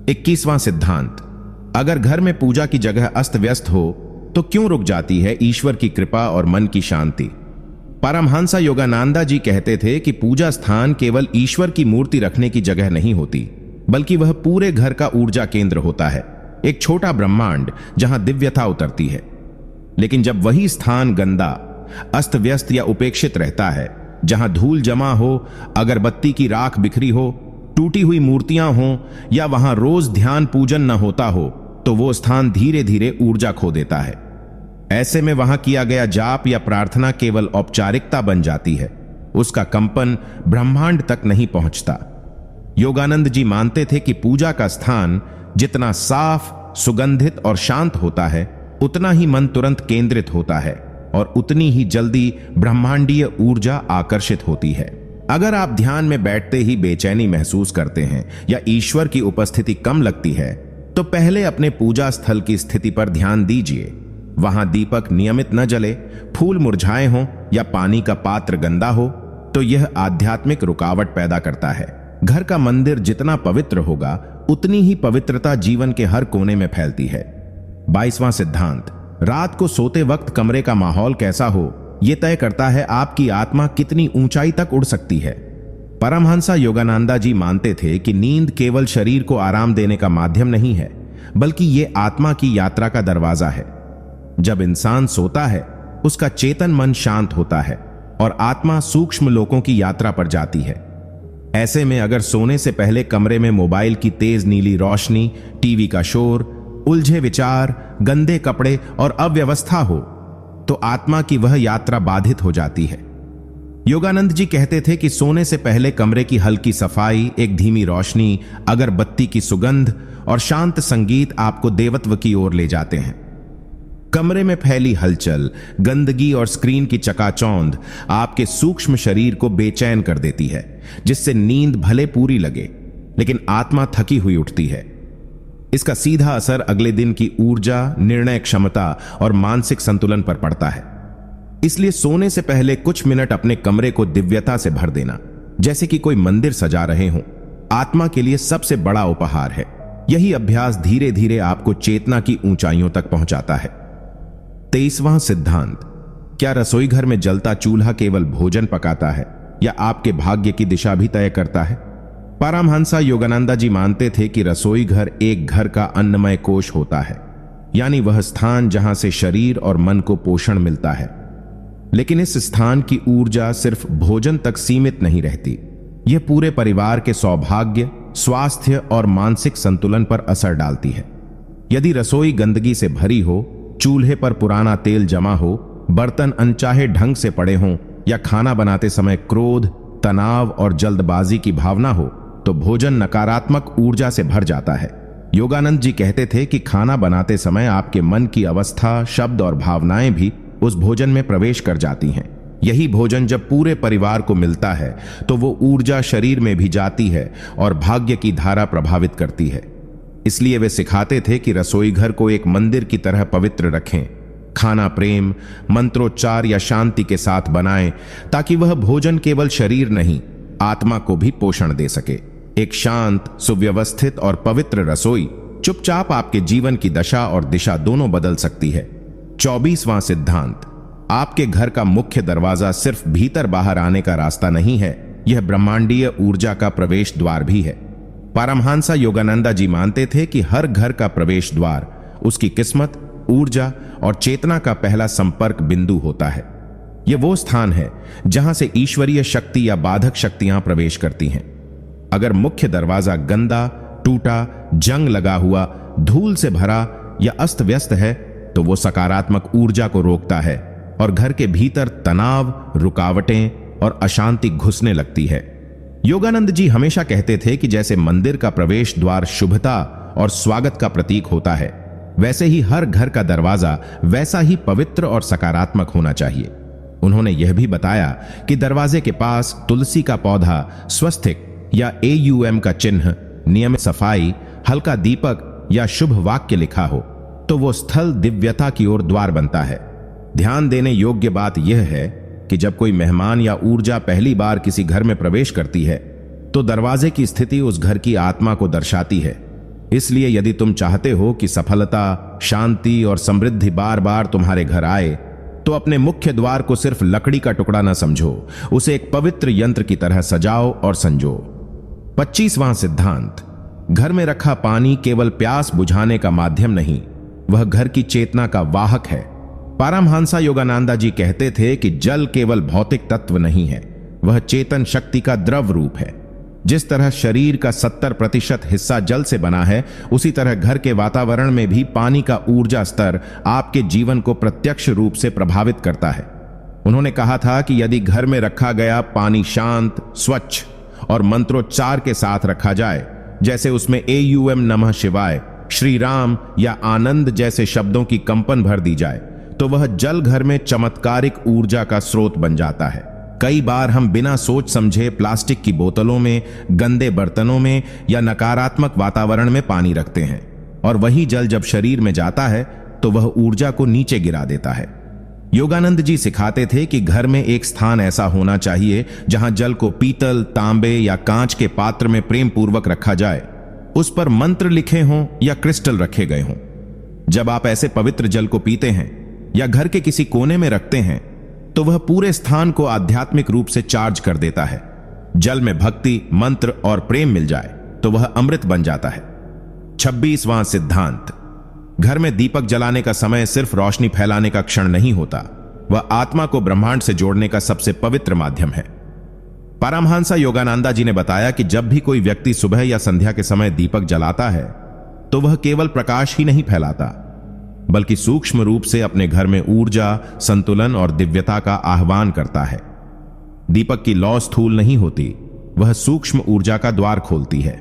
21वां सिद्धांत, अगर घर में पूजा की जगह अस्त व्यस्त हो तो क्यों रुक जाती है ईश्वर की कृपा और मन की शांति। परमहंस योगानंदा जी कहते थे कि पूजा स्थान केवल ईश्वर की मूर्ति रखने की जगह नहीं होती, बल्कि वह पूरे घर का ऊर्जा केंद्र होता है, एक छोटा ब्रह्मांड जहां दिव्यता उतरती है। लेकिन जब वही स्थान गंदा, अस्त व्यस्त या उपेक्षित रहता है, जहां धूल जमा हो, अगरबत्ती की राख बिखरी हो, टूटी हुई मूर्तियां हों या वहां रोज ध्यान पूजन न होता हो, तो वो स्थान धीरे धीरे ऊर्जा खो देता है। ऐसे में वहां किया गया जाप या प्रार्थना केवल औपचारिकता बन जाती है, उसका कंपन ब्रह्मांड तक नहीं पहुंचता। योगानंद जी मानते थे कि पूजा का स्थान जितना साफ, सुगंधित और शांत होता है, उतना ही मन तुरंत केंद्रित होता है और उतनी ही जल्दी ब्रह्मांडीय ऊर्जा आकर्षित होती है। अगर आप ध्यान में बैठते ही बेचैनी महसूस करते हैं या ईश्वर की उपस्थिति कम लगती है, तो पहले अपने पूजा स्थल की स्थिति पर ध्यान दीजिए। वहां दीपक नियमित न जले, फूल मुरझाए हों या पानी का पात्र गंदा हो, तो यह आध्यात्मिक रुकावट पैदा करता है। घर का मंदिर जितना पवित्र होगा, उतनी ही पवित्रता जीवन के हर कोने में फैलती है। 22वां सिद्धांत, रात को सोते वक्त कमरे का माहौल कैसा हो, यह तय करता है आपकी आत्मा कितनी ऊंचाई तक उड़ सकती है। परमहंस योगानंदा जी मानते थे कि नींद केवल शरीर को आराम देने का माध्यम नहीं है, बल्कि यह आत्मा की यात्रा का दरवाजा है। जब इंसान सोता है, उसका चेतन मन शांत होता है और आत्मा सूक्ष्म लोकों की यात्रा पर जाती है। ऐसे में अगर सोने से पहले कमरे में मोबाइल की तेज नीली रोशनी, टीवी का शोर, उलझे विचार, गंदे कपड़े और अव्यवस्था हो, तो आत्मा की वह यात्रा बाधित हो जाती है। योगानंद जी कहते थे कि सोने से पहले कमरे की हल्की सफाई, एक धीमी रोशनी, अगरबत्ती की सुगंध और शांत संगीत आपको देवत्व की ओर ले जाते हैं। कमरे में फैली हलचल, गंदगी और स्क्रीन की चकाचौंध आपके सूक्ष्म शरीर को बेचैन कर देती है, जिससे नींद भले पूरी लगे, लेकिन आत्मा थकी हुई उठती है। इसका सीधा असर अगले दिन की ऊर्जा, निर्णय क्षमता और मानसिक संतुलन पर पड़ता है। इसलिए सोने से पहले कुछ मिनट अपने कमरे को दिव्यता से भर देना, जैसे कि कोई मंदिर सजा रहे हों, आत्मा के लिए सबसे बड़ा उपहार है। यही अभ्यास धीरे धीरे आपको चेतना की ऊंचाइयों तक पहुंचाता है। 23वां सिद्धांत, क्या रसोई घर में जलता चूल्हा केवल भोजन पकाता है या आपके भाग्य की दिशा भी तय करता है? परमहंस योगानंदा जी मानते थे कि रसोई घर एक घर का अन्नमय कोश होता है, यानी वह स्थान जहां से शरीर और मन को पोषण मिलता है। लेकिन इस स्थान की ऊर्जा सिर्फ भोजन तक सीमित नहीं रहती, यह पूरे परिवार के सौभाग्य, स्वास्थ्य और मानसिक संतुलन पर असर डालती है। यदि रसोई गंदगी से भरी हो, चूल्हे पर पुराना तेल जमा हो, बर्तन अनचाहे ढंग से पड़े हों या खाना बनाते समय क्रोध, तनाव और जल्दबाजी की भावना हो, तो भोजन नकारात्मक ऊर्जा से भर जाता है। योगानंद जी कहते थे कि खाना बनाते समय आपके मन की अवस्था, शब्द और भावनाएं भी उस भोजन में प्रवेश कर जाती हैं। यही भोजन जब पूरे परिवार को मिलता है, तो वो ऊर्जा शरीर में भी जाती है और भाग्य की धारा प्रभावित करती है। इसलिए वे सिखाते थे कि रसोई घर को एक मंदिर की तरह पवित्र रखें। खाना प्रेम, मंत्रोच्चार या शांति के साथ बनाएं, ताकि वह भोजन केवल शरीर नहीं, आत्मा को भी पोषण दे सके। एक शांत, सुव्यवस्थित और पवित्र रसोई चुपचाप आपके जीवन की दशा और दिशा दोनों बदल सकती है। 24वां सिद्धांत, आपके घर का मुख्य दरवाजा सिर्फ भीतर बाहर आने का रास्ता नहीं है, यह ब्रह्मांडीय ऊर्जा का प्रवेश द्वार भी है। परमहंस योगानंदा जी मानते थे कि हर घर का प्रवेश द्वार उसकी किस्मत, ऊर्जा और चेतना का पहला संपर्क बिंदु होता है। यह वो स्थान है जहां से ईश्वरीय शक्ति या बाधक शक्तियां प्रवेश करती हैं। अगर मुख्य दरवाजा गंदा, टूटा, जंग लगा हुआ, धूल से भरा या अस्त व्यस्त है, तो वो सकारात्मक ऊर्जा को रोकता है और घर के भीतर तनाव, रुकावटें और अशांति घुसने लगती है। योगानंद जी हमेशा कहते थे कि जैसे मंदिर का प्रवेश द्वार शुभता और स्वागत का प्रतीक होता है, वैसे ही हर घर का दरवाजा वैसा ही पवित्र और सकारात्मक होना चाहिए। उन्होंने यह भी बताया कि दरवाजे के पास तुलसी का पौधा, स्वस्तिक या AUM का चिन्ह, नियमित सफाई, हल्का दीपक या शुभ वाक्य लिखा हो, तो वो स्थल दिव्यता की ओर द्वार बनता है। ध्यान देने योग्य बात यह है कि जब कोई मेहमान या ऊर्जा पहली बार किसी घर में प्रवेश करती है तो दरवाजे की स्थिति उस घर की आत्मा को दर्शाती है। इसलिए यदि तुम चाहते हो कि सफलता, शांति और समृद्धि बार बार तुम्हारे घर आए, तो अपने मुख्य द्वार को सिर्फ लकड़ी का टुकड़ा न समझो, उसे एक पवित्र यंत्र की तरह सजाओ और संजो। 25वां सिद्धांत, घर में रखा पानी केवल प्यास बुझाने का माध्यम नहीं, वह घर की चेतना का वाहक है। पारमहंसा योगानंदा जी कहते थे कि जल केवल भौतिक तत्व नहीं है, वह चेतन शक्ति का द्रव रूप है। जिस तरह शरीर का 70% हिस्सा जल से बना है, उसी तरह घर के वातावरण में भी पानी का ऊर्जा स्तर आपके जीवन को प्रत्यक्ष रूप से प्रभावित करता है। उन्होंने कहा था कि यदि घर में रखा गया पानी शांत, स्वच्छ और मंत्रोच्चार के साथ रखा जाए, जैसे उसमें AUM नमः शिवाय, श्री राम या आनंद जैसे शब्दों की कंपन भर दी जाए, तो वह जल घर में चमत्कारिक ऊर्जा का स्रोत बन जाता है। कई बार हम बिना सोच समझे प्लास्टिक की बोतलों में, गंदे बर्तनों में या नकारात्मक वातावरण में पानी रखते हैं, और वही जल जब शरीर में जाता है तो वह ऊर्जा को नीचे गिरा देता है। योगानंद जी सिखाते थे कि घर में एक स्थान ऐसा होना चाहिए जहां जल को पीतल, तांबे या कांच के पात्र में प्रेम पूर्वक रखा जाए, उस पर मंत्र लिखे हों या क्रिस्टल रखे गए हों। जब आप ऐसे पवित्र जल को पीते हैं या घर के किसी कोने में रखते हैं, तो वह पूरे स्थान को आध्यात्मिक रूप से चार्ज कर देता है। जल में भक्ति, मंत्र और प्रेम मिल जाए तो वह अमृत बन जाता है। 26वां सिद्धांत, घर में दीपक जलाने का समय सिर्फ रोशनी फैलाने का क्षण नहीं होता, वह आत्मा को ब्रह्मांड से जोड़ने का सबसे पवित्र माध्यम है। पारमहंसा योगानंदा जी ने बताया कि जब भी कोई व्यक्ति सुबह या संध्या के समय दीपक जलाता है, तो वह केवल प्रकाश ही नहीं फैलाता, बल्कि सूक्ष्म रूप से अपने घर में ऊर्जा, संतुलन और दिव्यता का आह्वान करता है। दीपक की लौ स्थूल नहीं होती, वह सूक्ष्म ऊर्जा का द्वार खोलती है।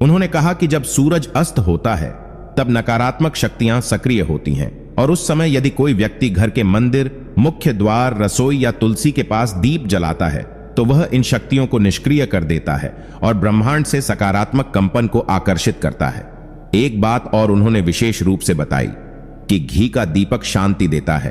उन्होंने कहा कि जब सूरज अस्त होता है तब नकारात्मक शक्तियां सक्रिय होती हैं, और उस समय यदि कोई व्यक्ति घर के मंदिर, मुख्य द्वार, रसोई या तुलसी के पास दीप जलाता है, तो वह इन शक्तियों को निष्क्रिय कर देता है और ब्रह्मांड से सकारात्मक कंपन को आकर्षित करता है। एक बात और उन्होंने विशेष रूप से बताई कि घी का दीपक शांति देता है,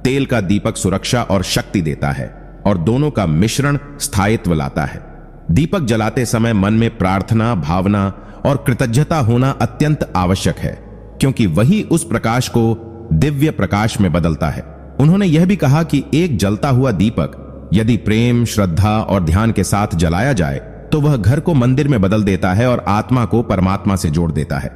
तेल का दीपक सुरक्षा और शक्ति देता है, और दोनों का मिश्रण स्थायित्व लाता है। दीपक जलाते समय मन में प्रार्थना, भावना और कृतज्ञता होना अत्यंत आवश्यक है, क्योंकि वही उस प्रकाश को दिव्य प्रकाश में बदलता है। उन्होंने यह भी कहा कि एक जलता हुआ दीपक यदि प्रेम, श्रद्धा और ध्यान के साथ जलाया जाए, तो वह घर को मंदिर में बदल देता है और आत्मा को परमात्मा से जोड़ देता है।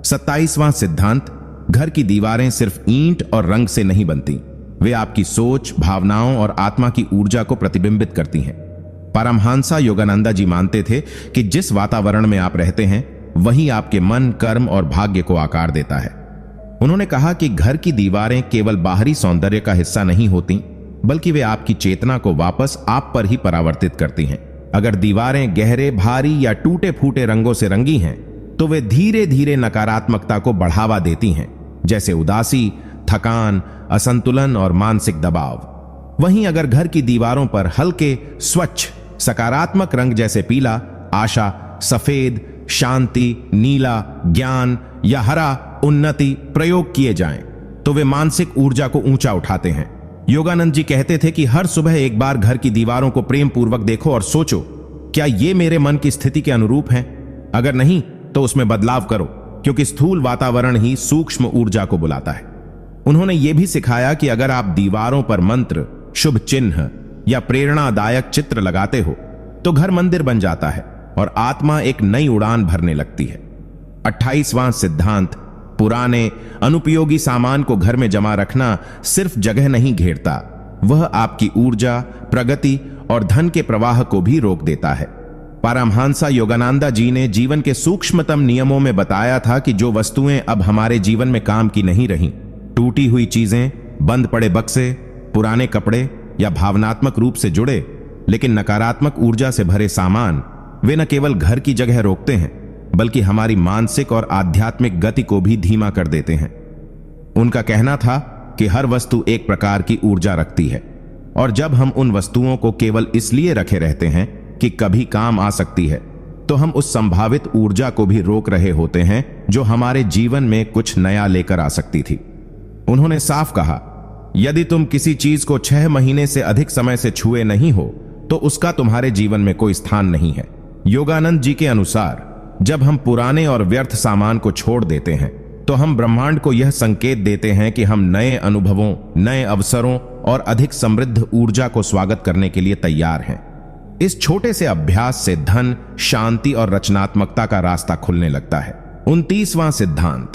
27वां सिद्धांत, घर की दीवारें सिर्फ ईंट और रंग से नहीं बनती, वे आपकी सोच, भावनाओं और आत्मा की ऊर्जा को प्रतिबिंबित करती हैं। पारमहंसा योगानंदा जी मानते थे कि जिस वातावरण में आप रहते हैं, वही आपके मन, कर्म और भाग्य को आकार देता है। उन्होंने कहा कि घर की दीवारें केवल बाहरी सौंदर्य का हिस्सा नहीं होती, बल्कि वे आपकी चेतना को वापस आप पर ही परावर्तित करती हैं। अगर दीवारें गहरे, भारी या टूटे फूटे रंगों से रंगी हैं, तो वे धीरे धीरे नकारात्मकता को बढ़ावा देती हैं, जैसे उदासी, थकान, असंतुलन और मानसिक दबाव। वहीं अगर घर की दीवारों पर हल्के, स्वच्छ, सकारात्मक रंग जैसे पीला, आशा, सफेद, शांति, नीला, ज्ञान या हरा, उन्नति प्रयोग किए जाएं, तो वे मानसिक ऊर्जा को ऊंचा उठाते हैं। योगानंद जी कहते थे कि हर सुबह एक बार घर की दीवारों को प्रेम पूर्वक देखो और सोचो, क्या ये मेरे मन की स्थिति के अनुरूप हैं? अगर नहीं, तो उसमें बदलाव करो, क्योंकि स्थूल वातावरण ही सूक्ष्म ऊर्जा को बुलाता है। उन्होंने ये भी सिखाया कि अगर आप दीवारों पर मंत्र, शुभ चिन्ह या प्रेरणादायक चित्र लगाते हो, तो घर मंदिर बन जाता है और आत्मा एक नई उड़ान भरने लगती है। 28वां सिद्धांत, पुराने अनुपयोगी सामान को घर में जमा रखना सिर्फ जगह नहीं घेरता, वह आपकी ऊर्जा, प्रगति और धन के प्रवाह को भी रोक देता है। पारमहंसा योगानंदा जी ने जीवन के सूक्ष्मतम नियमों में बताया था कि जो वस्तुएं अब हमारे जीवन में काम की नहीं रही, टूटी हुई चीजें, बंद पड़े बक्से, पुराने कपड़े या भावनात्मक रूप से जुड़े लेकिन नकारात्मक ऊर्जा से भरे सामान, वे न केवल घर की जगह रोकते हैं, बल्कि हमारी मानसिक और आध्यात्मिक गति को भी धीमा कर देते हैं। उनका कहना था कि हर वस्तु एक प्रकार की ऊर्जा रखती है, और जब हम उन वस्तुओं को केवल इसलिए रखे रहते हैं कि कभी काम आ सकती है, तो हम उस संभावित ऊर्जा को भी रोक रहे होते हैं जो हमारे जीवन में कुछ नया लेकर आ सकती थी। उन्होंने साफ कहा, यदि तुम किसी चीज को 6 महीने से अधिक समय से छुए नहीं हो तो उसका तुम्हारे जीवन में कोई स्थान नहीं है। योगानंद जी के अनुसार जब हम पुराने और व्यर्थ सामान को छोड़ देते हैं तो हम ब्रह्मांड को यह संकेत देते हैं कि हम नए अनुभवों, नए अवसरों और अधिक समृद्ध ऊर्जा को स्वागत करने के लिए तैयार हैं। इस छोटे से अभ्यास से धन, शांति और रचनात्मकता का रास्ता खुलने लगता है। 29वां सिद्धांत,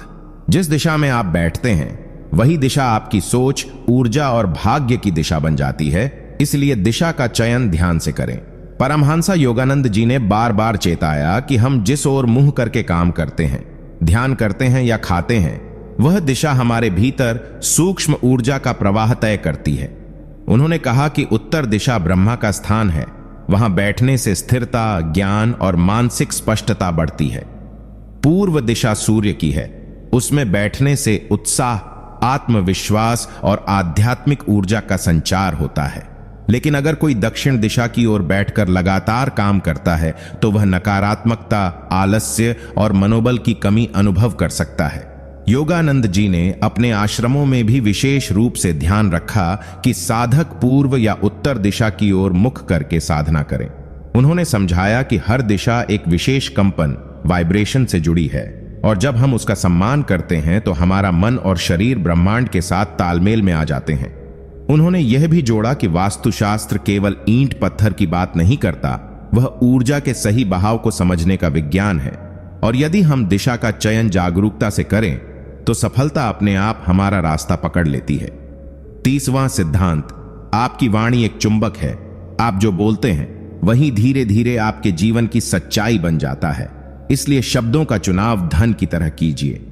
जिस दिशा में आप बैठते हैं वही दिशा आपकी सोच, ऊर्जा और भाग्य की दिशा बन जाती है, इसलिए दिशा का चयन ध्यान से करें। परमहंसा योगानंद जी ने बार बार चेताया कि हम जिस ओर मुंह करके काम करते हैं, ध्यान करते हैं या खाते हैं, वह दिशा हमारे भीतर सूक्ष्म ऊर्जा का प्रवाह तय करती है। उन्होंने कहा कि उत्तर दिशा ब्रह्मा का स्थान है, वहां बैठने से स्थिरता, ज्ञान और मानसिक स्पष्टता बढ़ती है। पूर्व दिशा सूर्य की है, उसमें बैठने से उत्साह, आत्मविश्वास और आध्यात्मिक ऊर्जा का संचार होता है। लेकिन अगर कोई दक्षिण दिशा की ओर बैठकर लगातार काम करता है तो वह नकारात्मकता, आलस्य और मनोबल की कमी अनुभव कर सकता है। योगानंद जी ने अपने आश्रमों में भी विशेष रूप से ध्यान रखा कि साधक पूर्व या उत्तर दिशा की ओर मुख करके साधना करें। उन्होंने समझाया कि हर दिशा एक विशेष कंपन, वाइब्रेशन से जुड़ी है और जब हम उसका सम्मान करते हैं तो हमारा मन और शरीर ब्रह्मांड के साथ तालमेल में आ जाते हैं। उन्होंने यह भी जोड़ा कि वास्तुशास्त्र केवल ईंट पत्थर की बात नहीं करता, वह ऊर्जा के सही बहाव को समझने का विज्ञान है। और यदि हम दिशा का चयन जागरूकता से करें तो सफलता अपने आप हमारा रास्ता पकड़ लेती है। 30वां सिद्धांत, आपकी वाणी एक चुंबक है। आप जो बोलते हैं वही धीरे धीरे आपके जीवन की सच्चाई बन जाता है, इसलिए शब्दों का चुनाव धन की तरह कीजिए।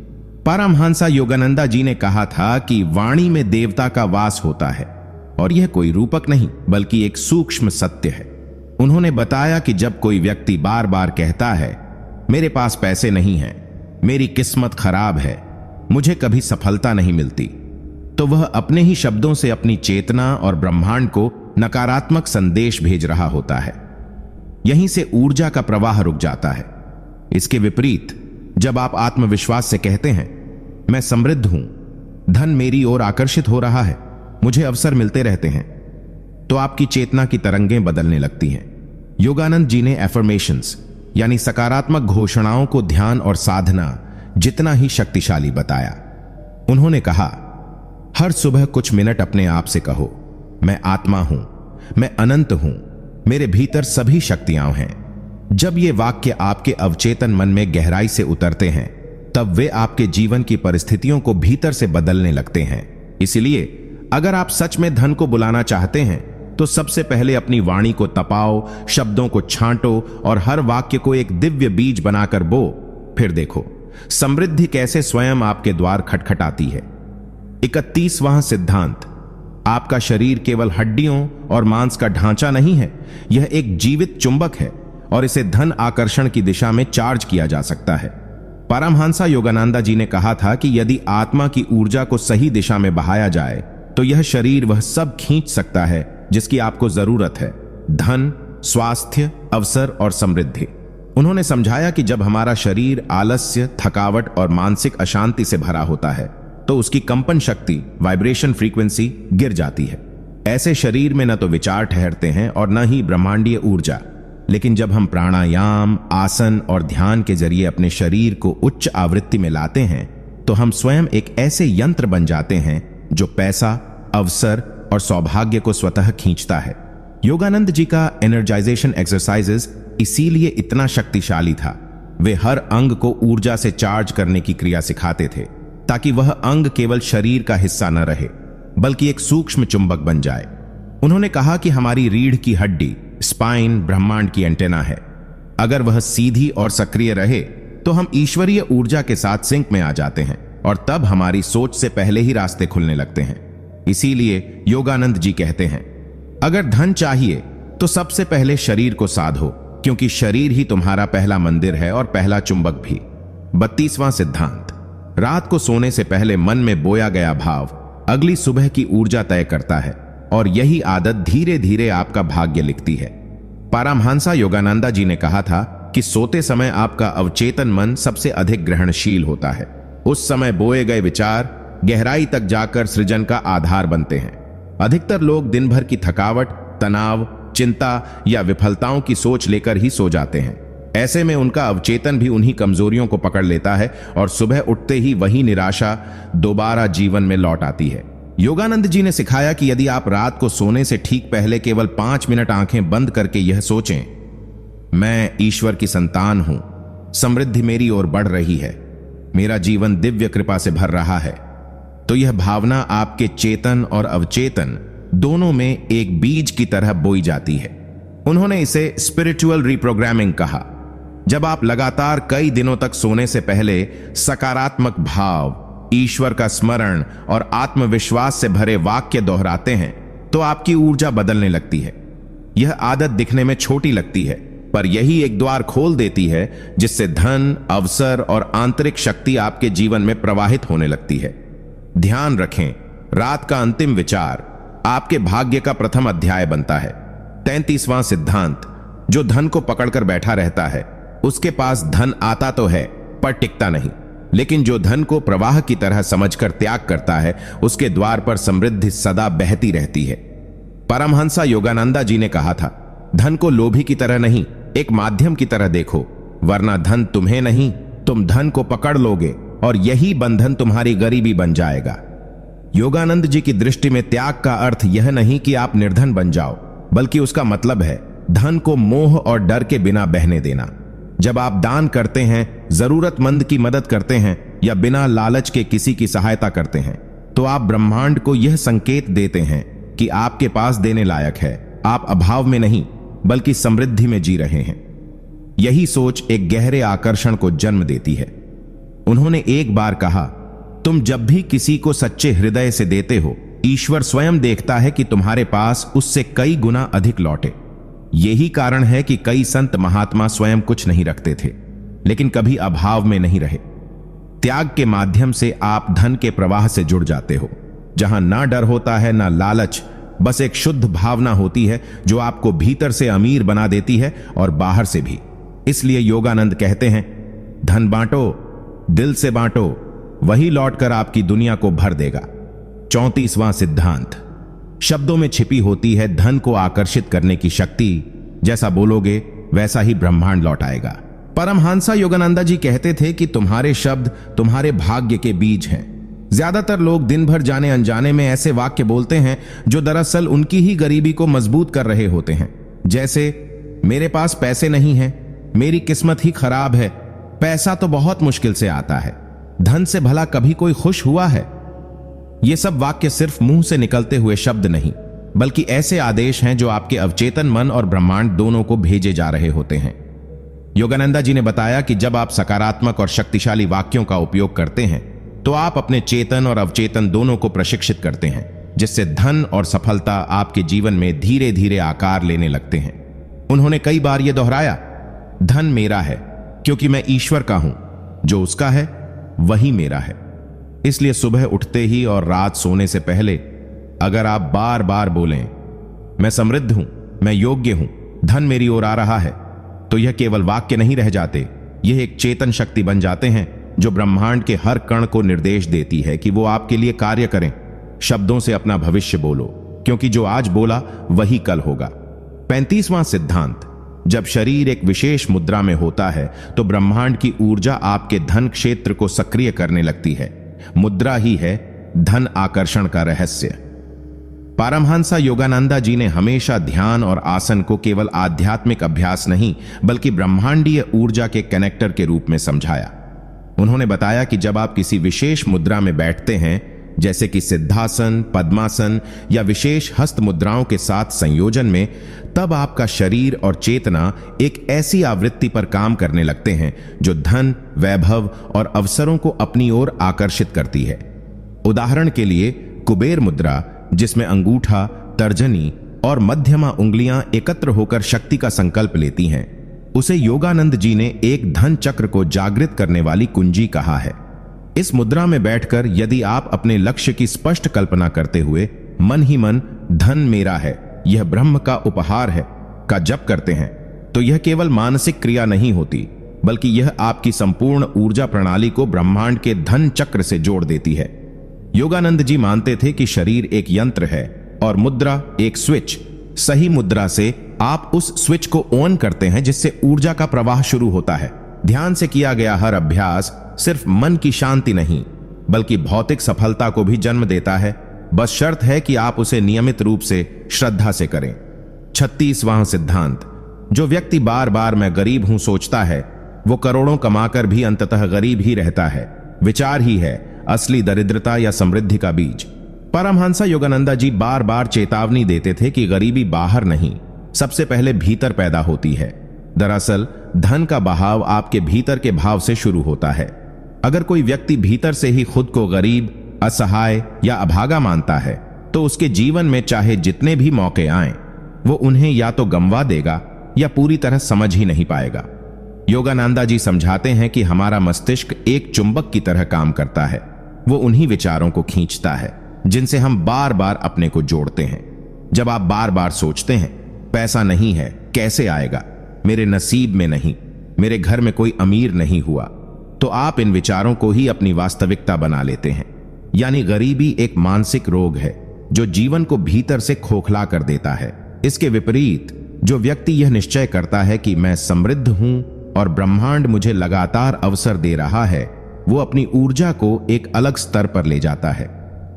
परमहंसा योगानंदा जी ने कहा था कि वाणी में देवता का वास होता है और यह कोई रूपक नहीं बल्कि एक सूक्ष्म सत्य है। उन्होंने बताया कि जब कोई व्यक्ति बार बार कहता है, मेरे पास पैसे नहीं हैं, मेरी किस्मत खराब है, मुझे कभी सफलता नहीं मिलती, तो वह अपने ही शब्दों से अपनी चेतना और ब्रह्मांड को नकारात्मक संदेश भेज रहा होता है। यहीं से ऊर्जा का प्रवाह रुक जाता है। इसके विपरीत जब आप आत्मविश्वास से कहते हैं, मैं समृद्ध हूं, धन मेरी ओर आकर्षित हो रहा है, मुझे अवसर मिलते रहते हैं, तो आपकी चेतना की तरंगें बदलने लगती हैं। योगानंद जी ने एफर्मेशंस यानी सकारात्मक घोषणाओं को ध्यान और साधना जितना ही शक्तिशाली बताया। उन्होंने कहा, हर सुबह कुछ मिनट अपने आप से कहो, मैं आत्मा हूं, मैं अनंत हूं, मेरे भीतर सभी शक्तियां हैं। जब ये वाक्य आपके अवचेतन मन में गहराई से उतरते हैं तब वे आपके जीवन की परिस्थितियों को भीतर से बदलने लगते हैं। इसलिए अगर आप सच में धन को बुलाना चाहते हैं तो सबसे पहले अपनी वाणी को तपाओ, शब्दों को छांटो और हर वाक्य को एक दिव्य बीज बनाकर बो। फिर देखो समृद्धि कैसे स्वयं आपके द्वार खटखटाती है। 31वां सिद्धांत, आपका शरीर केवल हड्डियों और मांस का ढांचा नहीं है, यह एक जीवित चुंबक है और इसे धन आकर्षण की दिशा में चार्ज किया जा सकता है। परमहंसा योगानंदा जी ने कहा था कि यदि आत्मा की ऊर्जा को सही दिशा में बहाया जाए तो यह शरीर वह सब खींच सकता है जिसकी आपको जरूरत है, धन, स्वास्थ्य, अवसर और समृद्धि। उन्होंने समझाया कि जब हमारा शरीर आलस्य, थकावट और मानसिक अशांति से भरा होता है तो उसकी कंपन शक्ति, वाइब्रेशन फ्रीक्वेंसी गिर जाती है। ऐसे शरीर में न तो विचार ठहरते हैं और न ही ब्रह्मांडीय ऊर्जा। लेकिन जब हम प्राणायाम, आसन और ध्यान के जरिए अपने शरीर को उच्च आवृत्ति में लाते हैं तो हम स्वयं एक ऐसे यंत्र बन जाते हैं जो पैसा, अवसर और सौभाग्य को स्वतः खींचता है। योगानंद जी का एनर्जाइजेशन एक्सरसाइजेस इसीलिए इतना शक्तिशाली था। वे हर अंग को ऊर्जा से चार्ज करने की क्रिया सिखाते थे ताकि वह अंग केवल शरीर का हिस्सा न रहे बल्कि एक सूक्ष्म चुंबक बन जाए। उन्होंने कहा कि हमारी रीढ़ की हड्डी, स्पाइन, ब्रह्मांड की एंटेना है। अगर वह सीधी और सक्रिय रहे तो हम ईश्वरीय ऊर्जा के साथ सिंक में आ जाते हैं और तब हमारी सोच से पहले ही रास्ते खुलने लगते हैं। इसीलिए योगानंद जी कहते हैं, अगर धन चाहिए तो सबसे पहले शरीर को साधो, क्योंकि शरीर ही तुम्हारा पहला मंदिर है और पहला चुंबक भी। 32वां सिद्धांत, रात को सोने से पहले मन में बोया गया भाव अगली सुबह की ऊर्जा तय करता है और यही आदत धीरे धीरे आपका भाग्य लिखती है। परमहंसा योगानंदा जी ने कहा था, कि सोते समय आपका अवचेतन मन सबसे अधिक ग्रहणशील होता है। उस समय बोए गए विचार गहराई तक जाकर सृजन का आधार बनते हैं। अधिकतर लोग दिन भर की थकावट, तनाव, चिंता या विफलताओं की सोच लेकर ही सो जाते हैं। ऐसे में उनका अवचेतन भी उन्हीं कमजोरियों को पकड़ लेता है और सुबह उठते ही वही निराशा दोबारा जीवन में लौट आती है। योगानंद जी ने सिखाया कि यदि आप रात को सोने से ठीक पहले केवल 5 मिनट आंखें बंद करके यह सोचें, मैं ईश्वर की संतान हूं, समृद्धि मेरी ओर बढ़ रही है, मेरा जीवन दिव्य कृपा से भर रहा है, तो यह भावना आपके चेतन और अवचेतन दोनों में एक बीज की तरह बोई जाती है। उन्होंने इसे स्पिरिचुअल रिप्रोग्रामिंग कहा। जब आप लगातार कई दिनों तक सोने से पहले सकारात्मक भाव, ईश्वर का स्मरण और आत्मविश्वास से भरे वाक्य दोहराते हैं तो आपकी ऊर्जा बदलने लगती है। यह आदत दिखने में छोटी लगती है, पर यही एक द्वार खोल देती है जिससे धन, अवसर और आंतरिक शक्ति आपके जीवन में प्रवाहित होने लगती है। ध्यान रखें, रात का अंतिम विचार आपके भाग्य का प्रथम अध्याय बनता है। 33वां सिद्धांत, जो धन को पकड़कर बैठा रहता है उसके पास धन आता तो है पर टिकता नहीं, लेकिन जो धन को प्रवाह की तरह समझकर त्याग करता है उसके द्वार पर समृद्धि सदा बहती रहती है। परमहंसा योगानंदा जी ने कहा था, धन को लोभी की तरह नहीं, एक माध्यम की तरह देखो, वरना धन तुम्हें नहीं, तुम धन को पकड़ लोगे और यही बंधन तुम्हारी गरीबी बन जाएगा। योगानंद जी की दृष्टि में त्याग का अर्थ यह नहीं कि आप निर्धन बन जाओ, बल्कि उसका मतलब है धन को मोह और डर के बिना बहने देना। जब आप दान करते हैं, जरूरतमंद की मदद करते हैं या बिना लालच के किसी की सहायता करते हैं, तो आप ब्रह्मांड को यह संकेत देते हैं कि आपके पास देने लायक है। आप अभाव में नहीं बल्कि समृद्धि में जी रहे हैं। यही सोच एक गहरे आकर्षण को जन्म देती है। उन्होंने एक बार कहा, तुम जब भी किसी को सच्चे हृदय से देते हो, ईश्वर स्वयं देखता है कि तुम्हारे पास उससे कई गुना अधिक लौटे। यही कारण है कि कई संत महात्मा स्वयं कुछ नहीं रखते थे, लेकिन कभी अभाव में नहीं रहे। त्याग के माध्यम से आप धन के प्रवाह से जुड़ जाते हो, जहां ना डर होता है ना लालच, बस एक शुद्ध भावना होती है जो आपको भीतर से अमीर बना देती है और बाहर से भी। इसलिए योगानंद कहते हैं, धन बांटो, दिल से बांटो, वही लौटकर आपकी दुनिया को भर देगा। 34वां सिद्धांत, शब्दों में छिपी होती है धन को आकर्षित करने की शक्ति। जैसा बोलोगे वैसा ही ब्रह्मांड लौट आएगा। परमहंसा योगानंदा जी कहते थे कि तुम्हारे शब्द तुम्हारे भाग्य के बीज हैं। ज्यादातर लोग दिन भर जाने अनजाने में ऐसे वाक्य बोलते हैं जो दरअसल उनकी ही गरीबी को मजबूत कर रहे होते हैं। जैसे, मेरे पास पैसे नहीं हैं, मेरी किस्मत ही खराब है, पैसा तो बहुत मुश्किल से आता है, धन से भला कभी कोई खुश हुआ है। ये सब वाक्य सिर्फ मुंह से निकलते हुए शब्द नहीं, बल्कि ऐसे आदेश हैं जो आपके अवचेतन मन और ब्रह्मांड दोनों को भेजे जा रहे होते हैं। योगानंदा जी ने बताया कि जब आप सकारात्मक और शक्तिशाली वाक्यों का उपयोग करते हैं तो आप अपने चेतन और अवचेतन दोनों को प्रशिक्षित करते हैं, जिससे धन और सफलता आपके जीवन में धीरे धीरे आकार लेने लगते हैं। उन्होंने कई बार यह दोहराया, धन मेरा है क्योंकि मैं ईश्वर का हूं, जो उसका है वही मेरा है। इसलिए सुबह उठते ही और रात सोने से पहले अगर आप बार बार बोलें, मैं समृद्ध हूं, मैं योग्य हूं, धन मेरी ओर आ रहा है, तो यह केवल वाक्य नहीं रह जाते, यह एक चेतन शक्ति बन जाते हैं जो ब्रह्मांड के हर कण को निर्देश देती है कि वो आपके लिए कार्य करें। शब्दों से अपना भविष्य बोलो, क्योंकि जो आज बोला वही कल होगा। 35वां सिद्धांत, जब शरीर एक विशेष मुद्रा में होता है तो ब्रह्मांड की ऊर्जा आपके धन क्षेत्र को सक्रिय करने लगती है। मुद्रा ही है धन आकर्षण का रहस्य। परमहंसा योगानंदा जी ने हमेशा ध्यान और आसन को केवल आध्यात्मिक अभ्यास नहीं बल्कि ब्रह्मांडीय ऊर्जा के कनेक्टर के रूप में समझाया। उन्होंने बताया कि जब आप किसी विशेष मुद्रा में बैठते हैं, जैसे कि सिद्धासन, पद्मासन या विशेष हस्त मुद्राओं के साथ संयोजन में, तब आपका शरीर और चेतना एक ऐसी आवृत्ति पर काम करने लगते हैं जो धन, वैभव और अवसरों को अपनी ओर आकर्षित करती है। उदाहरण के लिए कुबेर मुद्रा, जिसमें अंगूठा, तर्जनी और मध्यमा उंगलियां एकत्र होकर शक्ति का संकल्प लेती हैं, उसे योगानंद जी ने एक धन चक्र को जागृत करने वाली कुंजी कहा है। इस मुद्रा में बैठकर यदि आप अपने लक्ष्य की स्पष्ट कल्पना करते हुए मन ही मन धन मेरा है, यह ब्रह्म का उपहार है का जप करते हैं, तो यह केवल मानसिक क्रिया नहीं होती, बल्कि यह आपकी संपूर्ण ऊर्जा प्रणाली को ब्रह्मांड के धन चक्र से जोड़ देती है। योगानंद जी मानते थे कि शरीर एक यंत्र है और मुद्रा एक स्विच। सही मुद्रा से आप उस स्विच को ऑन करते हैं, जिससे ऊर्जा का प्रवाह शुरू होता है। ध्यान से किया गया हर अभ्यास सिर्फ मन की शांति नहीं, बल्कि भौतिक सफलता को भी जन्म देता है। बस शर्त है कि आप उसे नियमित रूप से श्रद्धा से करें। 36वां सिद्धांत। जो व्यक्ति बार बार मैं गरीब हूं सोचता है, वो करोड़ों कमाकर भी अंततः गरीब ही रहता है। विचार ही है असली दरिद्रता या समृद्धि का बीज। परमहंस योगानंदा जी बार बार चेतावनी देते थे कि गरीबी बाहर नहीं, सबसे पहले भीतर पैदा होती है। दरअसल धन का बहाव आपके भीतर के भाव से शुरू होता है। अगर कोई व्यक्ति भीतर से ही खुद को गरीब, असहाय या अभागा मानता है, तो उसके जीवन में चाहे जितने भी मौके आएं, वो उन्हें या तो गंवा देगा या पूरी तरह समझ ही नहीं पाएगा। योगानंदा जी समझाते हैं कि हमारा मस्तिष्क एक चुंबक की तरह काम करता है। वो उन्हीं विचारों को खींचता है जिनसे हम बार बार अपने को जोड़ते हैं। जब आप बार बार सोचते हैं, पैसा नहीं है, कैसे आएगा, मेरे नसीब में नहीं, मेरे घर में कोई अमीर नहीं हुआ, तो आप इन विचारों को ही अपनी वास्तविकता बना लेते हैं। यानी गरीबी एक मानसिक रोग है जो जीवन को भीतर से खोखला कर देता है। इसके विपरीत जो व्यक्ति यह निश्चय करता है कि मैं समृद्ध हूं और ब्रह्मांड मुझे लगातार अवसर दे रहा है, वो अपनी ऊर्जा को एक अलग स्तर पर ले जाता है।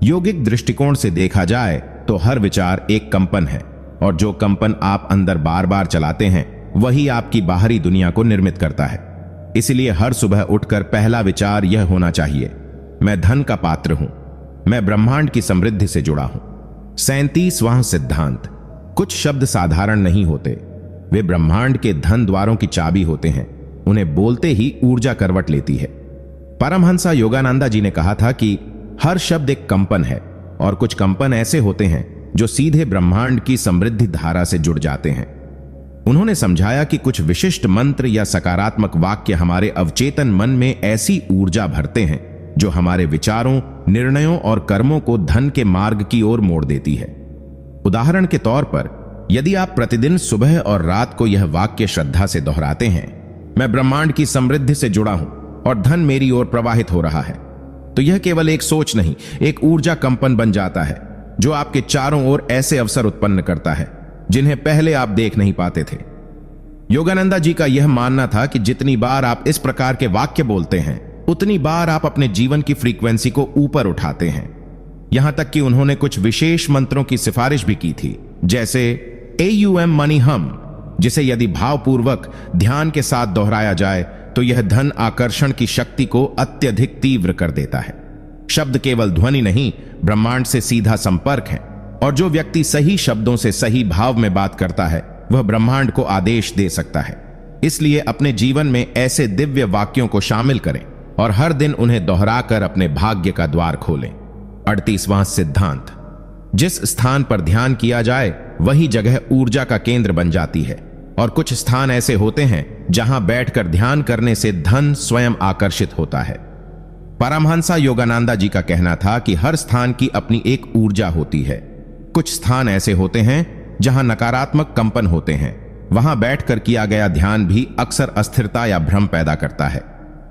योगिक दृष्टिकोण से देखा जाए तो हर विचार एक कंपन है, और जो कंपन आप अंदर बार बार चलाते हैं, वही आपकी बाहरी दुनिया को निर्मित करता है। इसलिए हर सुबह उठकर पहला विचार यह होना चाहिए, मैं धन का पात्र हूं, मैं ब्रह्मांड की समृद्धि से जुड़ा हूं। 37वां सिद्धांत। कुछ शब्द साधारण नहीं होते, वे ब्रह्मांड के धन द्वारों की चाबी होते हैं। उन्हें बोलते ही ऊर्जा करवट लेती है। परमहंसा योगानंदा जी ने कहा था कि हर शब्द एक कंपन है, और कुछ कंपन ऐसे होते हैं जो सीधे ब्रह्मांड की समृद्धि धारा से जुड़ जाते हैं। उन्होंने समझाया कि कुछ विशिष्ट मंत्र या सकारात्मक वाक्य हमारे अवचेतन मन में ऐसी ऊर्जा भरते हैं जो हमारे विचारों, निर्णयों और कर्मों को धन के मार्ग की ओर मोड़ देती है। उदाहरण के तौर पर, यदि आप प्रतिदिन सुबह और रात को यह वाक्य श्रद्धा से दोहराते हैं, मैं ब्रह्मांड की समृद्धि से जुड़ा हूं और धन मेरी ओर प्रवाहित हो रहा है, तो यह केवल एक सोच नहीं, एक ऊर्जा कंपन बन जाता है जो आपके चारों ओर ऐसे अवसर उत्पन्न करता है जिन्हें पहले आप देख नहीं पाते थे। योगानंदा जी का यह मानना था कि जितनी बार आप इस प्रकार के वाक्य बोलते हैं, उतनी बार आप अपने जीवन की फ्रीक्वेंसी को ऊपर उठाते हैं। यहां तक कि उन्होंने कुछ विशेष मंत्रों की सिफारिश भी की थी, जैसे AUM मनी हम, जिसे यदि भावपूर्वक ध्यान के साथ दोहराया जाए तो यह धन आकर्षण की शक्ति को अत्यधिक तीव्र कर देता है। शब्द केवल ध्वनि नहीं, ब्रह्मांड से सीधा संपर्क है, और जो व्यक्ति सही शब्दों से सही भाव में बात करता है, वह ब्रह्मांड को आदेश दे सकता है। इसलिए अपने जीवन में ऐसे दिव्य वाक्यों को शामिल करें और हर दिन उन्हें दोहराकर अपने भाग्य का द्वार खोलें। 38वां सिद्धांत। जिस स्थान पर ध्यान किया जाए, वही जगह ऊर्जा का केंद्र बन जाती है, और कुछ स्थान ऐसे होते हैं जहां बैठकर ध्यान करने से धन स्वयं आकर्षित होता है। परमहंसा योगानंदा जी का कहना था कि हर स्थान की अपनी एक ऊर्जा होती है। कुछ स्थान ऐसे होते हैं जहां नकारात्मक कंपन होते हैं, वहां बैठकर किया गया ध्यान भी अक्सर अस्थिरता या भ्रम पैदा करता है।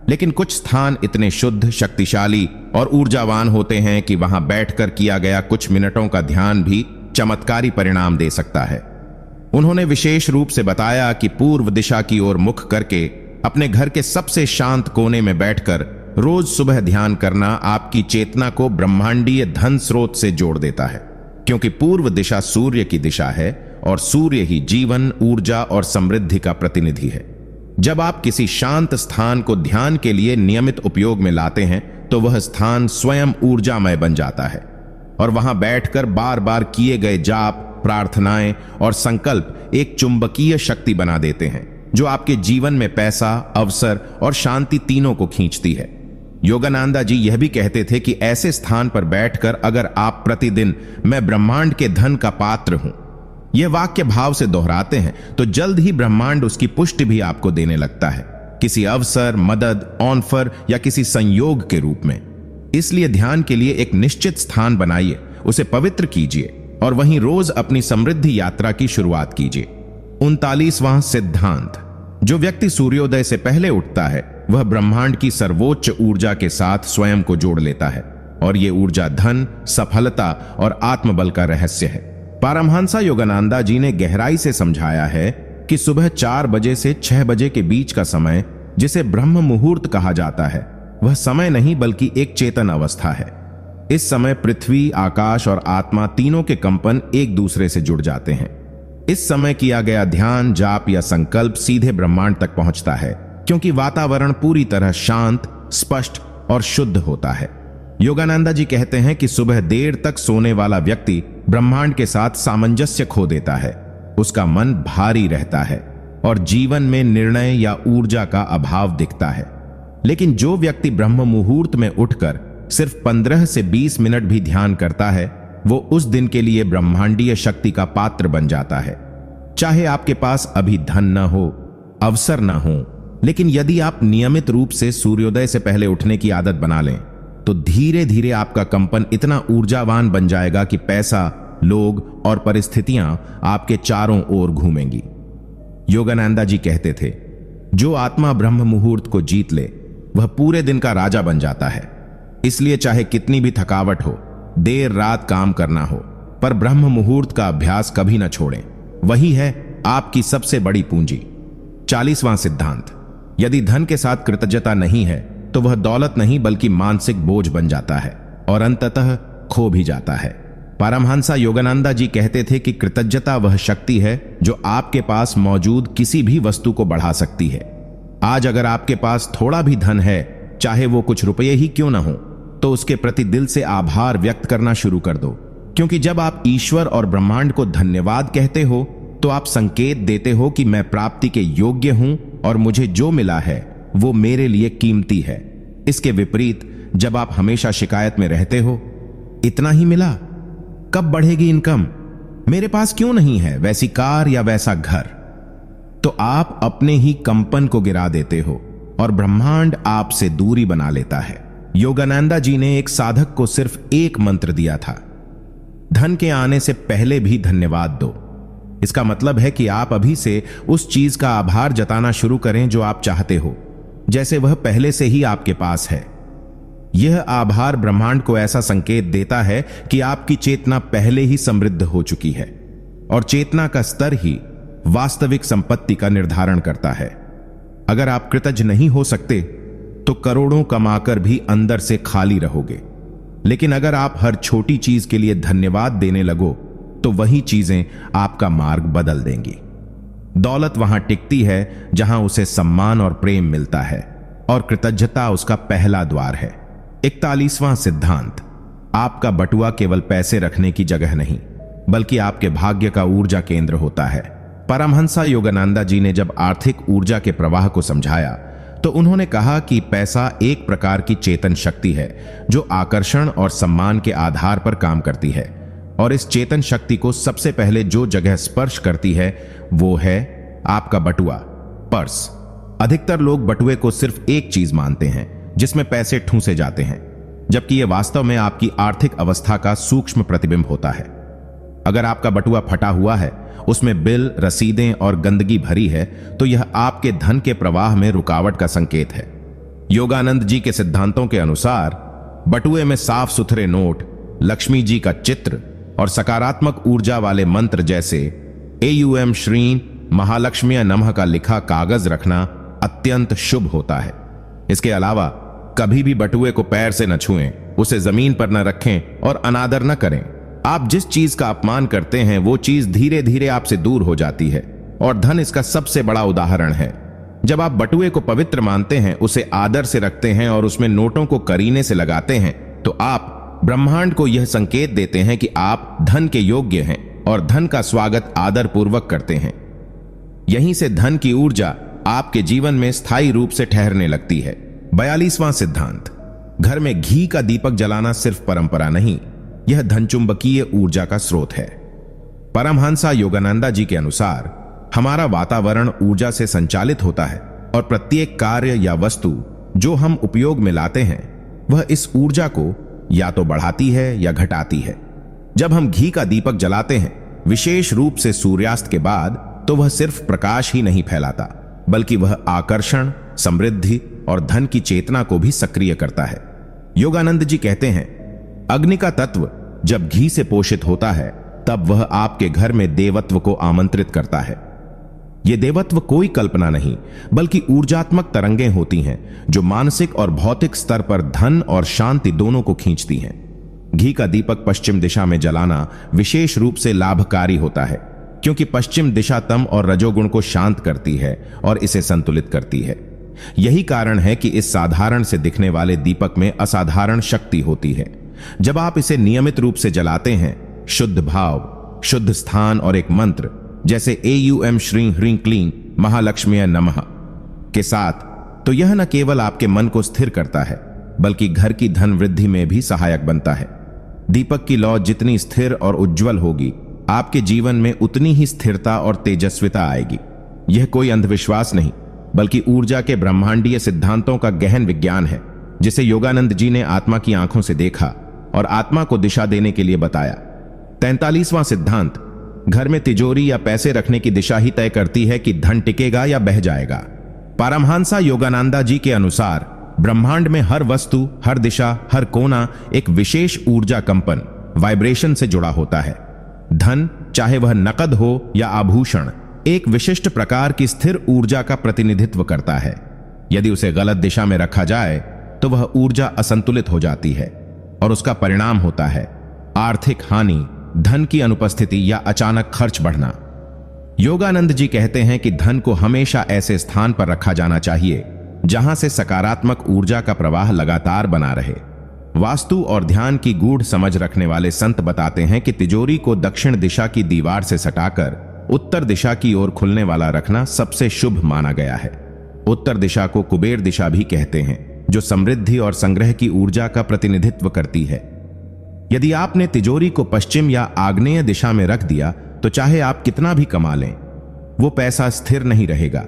लेकिन कुछ स्थान इतने शुद्ध, शक्तिशाली और ऊर्जावान होते हैं कि वहां बैठकर किया गया कुछ मिनटों का ध्यान भी चमत्कारी परिणाम दे सकता है। उन्होंने विशेष रूप से बताया कि पूर्व दिशा की ओर मुख करके अपने घर के सबसे शांत कोने में बैठकर रोज सुबह ध्यान करना आपकी चेतना को ब्रह्मांडीय धन स्रोत से जोड़ देता है, क्योंकि पूर्व दिशा सूर्य की दिशा है और सूर्य ही जीवन, ऊर्जा और समृद्धि का प्रतिनिधि है। जब आप किसी शांत स्थान को ध्यान के लिए नियमित उपयोग में लाते हैं, तो वह स्थान स्वयं ऊर्जामय बन जाता है, और वहां बैठकर बार बार किए गए जाप, प्रार्थनाएं और संकल्प एक चुंबकीय शक्ति बना देते हैं जो आपके जीवन में पैसा, अवसर और शांति तीनों को खींचती है। योगानंदा जी यह भी कहते थे कि ऐसे स्थान पर बैठकर अगर आप प्रतिदिन मैं ब्रह्मांड के धन का पात्र हूं यह वाक्य भाव से दोहराते हैं, तो जल्द ही ब्रह्मांड उसकी पुष्टि भी आपको देने लगता है, किसी अवसर, मदद, ऑफर या किसी संयोग के रूप में। इसलिए ध्यान के लिए एक निश्चित स्थान बनाइए, उसे पवित्र कीजिए और वहीं रोज अपनी समृद्धि यात्रा की शुरुआत कीजिए। 39वां सिद्धांत। जो व्यक्ति सूर्योदय से पहले उठता है वह ब्रह्मांड की सर्वोच्च ऊर्जा के साथ स्वयं को जोड़ लेता है और यह ऊर्जा धन, सफलता और आत्मबल का रहस्य है। पारमहंसा योगानंदा जी ने गहराई से समझाया है कि सुबह 4 बजे से 6 बजे के बीच का समय, जिसे ब्रह्म मुहूर्त कहा जाता है, वह समय नहीं बल्कि एक चेतन अवस्था है। इस समय पृथ्वी, आकाश और आत्मा तीनों के कंपन एक दूसरे से जुड़ जाते हैं। इस समय किया गया ध्यान, जाप या संकल्प सीधे ब्रह्मांड तक पहुंचता है, क्योंकि वातावरण पूरी तरह शांत, स्पष्ट और शुद्ध होता है। योगानंदा जी कहते हैं कि सुबह देर तक सोने वाला व्यक्ति ब्रह्मांड के साथ सामंजस्य खो देता है, उसका मन भारी रहता है और जीवन में निर्णय या ऊर्जा का अभाव दिखता है। लेकिन जो व्यक्ति ब्रह्म मुहूर्त में उठकर सिर्फ 15 से 20 मिनट भी ध्यान करता है, वो उस दिन के लिए ब्रह्मांडीय शक्ति का पात्र बन जाता है। चाहे आपके पास अभी धन न हो, अवसर न हो, लेकिन यदि आप नियमित रूप से सूर्योदय से पहले उठने की आदत बना लें तो धीरे धीरे आपका कंपन इतना ऊर्जावान बन जाएगा कि पैसा, लोग और परिस्थितियां आपके चारों ओर घूमेंगी। योगानंदा जी कहते थे, जो आत्मा ब्रह्म मुहूर्त को जीत ले वह पूरे दिन का राजा बन जाता है। इसलिए चाहे कितनी भी थकावट हो, देर रात काम करना हो, पर ब्रह्म मुहूर्त का अभ्यास कभी न छोड़ें। वही है आपकी सबसे बड़ी पूंजी। 40वां सिद्धांत। यदि धन के साथ कृतज्ञता नहीं है तो वह दौलत नहीं बल्कि मानसिक बोझ बन जाता है और अंततः खो भी जाता है। पारमहंसा योगानंदा जी कहते थे कि कृतज्ञता वह शक्ति है जो आपके पास मौजूद किसी भी वस्तु को बढ़ा सकती है। आज अगर आपके पास थोड़ा भी धन है, चाहे वो कुछ रुपये ही क्यों ना हो, तो उसके प्रति दिल से आभार व्यक्त करना शुरू कर दो, क्योंकि जब आप ईश्वर और ब्रह्मांड को धन्यवाद कहते हो तो आप संकेत देते हो कि मैं प्राप्ति के योग्य हूं और मुझे जो मिला है वो मेरे लिए कीमती है। इसके विपरीत जब आप हमेशा शिकायत में रहते हो, इतना ही मिला, कब बढ़ेगी इनकम, मेरे पास क्यों नहीं है वैसी कार या वैसा घर, तो आप अपने ही कंपन को गिरा देते हो और ब्रह्मांड आपसे दूरी बना लेता है। योगानंदा जी ने एक साधक को सिर्फ एक मंत्र दिया था, धन के आने से पहले भी धन्यवाद दो। इसका मतलब है कि आप अभी से उस चीज का आभार जताना शुरू करें जो आप चाहते हो, जैसे वह पहले से ही आपके पास है। यह आभार ब्रह्मांड को ऐसा संकेत देता है कि आपकी चेतना पहले ही समृद्ध हो चुकी है और चेतना का स्तर ही वास्तविक संपत्ति का निर्धारण करता है। अगर आप कृतज्ञ नहीं हो सकते तो करोड़ों कमाकर भी अंदर से खाली रहोगे, लेकिन अगर आप हर छोटी चीज के लिए धन्यवाद देने लगो तो वही चीजें आपका मार्ग बदल देंगी। दौलत वहां टिकती है जहां उसे सम्मान और प्रेम मिलता है और कृतज्ञता उसका पहला द्वार है। 41वां सिद्धांत। आपका बटुआ केवल पैसे रखने की जगह नहीं बल्कि आपके भाग्य का ऊर्जा केंद्र होता है। परमहंसा योगानंदा जी ने जब आर्थिक ऊर्जा के प्रवाह को समझाया तो उन्होंने कहा कि पैसा एक प्रकार की चेतन शक्ति है जो आकर्षण और सम्मान के आधार पर काम करती है, और इस चेतन शक्ति को सबसे पहले जो जगह स्पर्श करती है वो है आपका बटुआ, पर्स। अधिकतर लोग बटुए को सिर्फ एक चीज मानते हैं जिसमें पैसे ठूंसे जाते हैं, जबकि यह वास्तव में आपकी आर्थिक अवस्था का सूक्ष्म प्रतिबिंब होता है। अगर आपका बटुआ फटा हुआ है, उसमें बिल, रसीदें और गंदगी भरी है, तो यह आपके धन के प्रवाह में रुकावट का संकेत है। योगानंद जी के सिद्धांतों के अनुसार बटुए में साफ सुथरे नोट, लक्ष्मी जी का चित्र और सकारात्मक ऊर्जा वाले मंत्र जैसे एयूएम श्रीं महालक्ष्मी नमः का लिखा कागज रखना अत्यंत शुभ होता है। इसके अलावा कभी भी बटुए को पैर से न छुएं, उसे जमीन पर न रखें और अनादर न करें। आप जिस चीज का अपमान करते हैं वो चीज धीरे धीरे आपसे दूर हो जाती है, और धन इसका सबसे बड़ा उदाहरण है। जब आप बटुए को पवित्र मानते हैं, उसे आदर से रखते हैं और उसमें नोटों को करीने से लगाते हैं, तो आप ब्रह्मांड को यह संकेत देते हैं कि आप धन के योग्य हैं और धन का स्वागत आदर पूर्वक करते हैं। यहीं से धन की ऊर्जा आपके जीवन में स्थायी रूप से ठहरने लगती है। 42वां सिद्धांत। घर में घी का दीपक जलाना सिर्फ परंपरा नहीं, यह धनचुंबकीय ऊर्जा का स्रोत है। परमहंसा योगानंदा जी के अनुसार हमारा वातावरण ऊर्जा से संचालित होता है और प्रत्येक कार्य या वस्तु जो हम उपयोग में लाते हैं वह इस ऊर्जा को या तो बढ़ाती है या घटाती है। जब हम घी का दीपक जलाते हैं, विशेष रूप से सूर्यास्त के बाद, तो वह सिर्फ प्रकाश ही नहीं फैलाता, बल्कि वह आकर्षण, समृद्धि और धन की चेतना को भी सक्रिय करता है। योगानंद जी कहते हैं, अग्नि का तत्व जब घी से पोषित होता है तब वह आपके घर में देवत्व को आमंत्रित करता है। यह देवत्व कोई कल्पना नहीं, बल्कि ऊर्जात्मक तरंगें होती हैं जो मानसिक और भौतिक स्तर पर धन और शांति दोनों को खींचती हैं। घी का दीपक पश्चिम दिशा में जलाना विशेष रूप से लाभकारी होता है, क्योंकि पश्चिम दिशा तम और रजोगुण को शांत करती है और इसे संतुलित करती है। यही कारण है कि इस साधारण से दिखने वाले दीपक में असाधारण शक्ति होती है। जब आप इसे नियमित रूप से जलाते हैं, शुद्ध भाव, शुद्ध स्थान और एक मंत्र जैसे AUM श्रीं ह्रीं क्लीं महालक्ष्मी नमः के साथ, तो यह न केवल आपके मन को स्थिर करता है, बल्कि घर की धन वृद्धि में भी सहायक बनता है। दीपक की लौ जितनी स्थिर और उज्जवल होगी, आपके जीवन में उतनी ही स्थिरता और तेजस्विता आएगी। यह कोई अंधविश्वास नहीं, बल्कि ऊर्जा के ब्रह्मांडीय सिद्धांतों का गहन विज्ञान है, जिसे योगानंद जी ने आत्मा की आंखों से देखा और आत्मा को दिशा देने के लिए बताया। 43वां सिद्धांत घर में तिजोरी या पैसे रखने की दिशा ही तय करती है कि धन टिकेगा या बह जाएगा। पारमहंसा योगानंदा जी के अनुसार ब्रह्मांड में हर वस्तु, हर दिशा, हर कोना एक विशेष ऊर्जा कंपन, वाइब्रेशन से जुड़ा होता है। धन, चाहे वह नकद हो या आभूषण, एक विशिष्ट प्रकार की स्थिर ऊर्जा का प्रतिनिधित्व करता है। यदि उसे गलत दिशा में रखा जाए तो वह ऊर्जा असंतुलित हो जाती है और उसका परिणाम होता है आर्थिक हानि, धन की अनुपस्थिति या अचानक खर्च बढ़ना। योगानंद जी कहते हैं कि धन को हमेशा ऐसे स्थान पर रखा जाना चाहिए जहां से सकारात्मक ऊर्जा का प्रवाह लगातार बना रहे। वास्तु और ध्यान की गूढ़ समझ रखने वाले संत बताते हैं कि तिजोरी को दक्षिण दिशा की दीवार से सटाकर उत्तर दिशा की ओर खुलने वाला रखना सबसे शुभ माना गया है। उत्तर दिशा को कुबेर दिशा भी कहते हैं, जो समृद्धि और संग्रह की ऊर्जा का प्रतिनिधित्व करती है। यदि आपने तिजोरी को पश्चिम या आग्नेय दिशा में रख दिया तो चाहे आप कितना भी कमा लें, वो पैसा स्थिर नहीं रहेगा।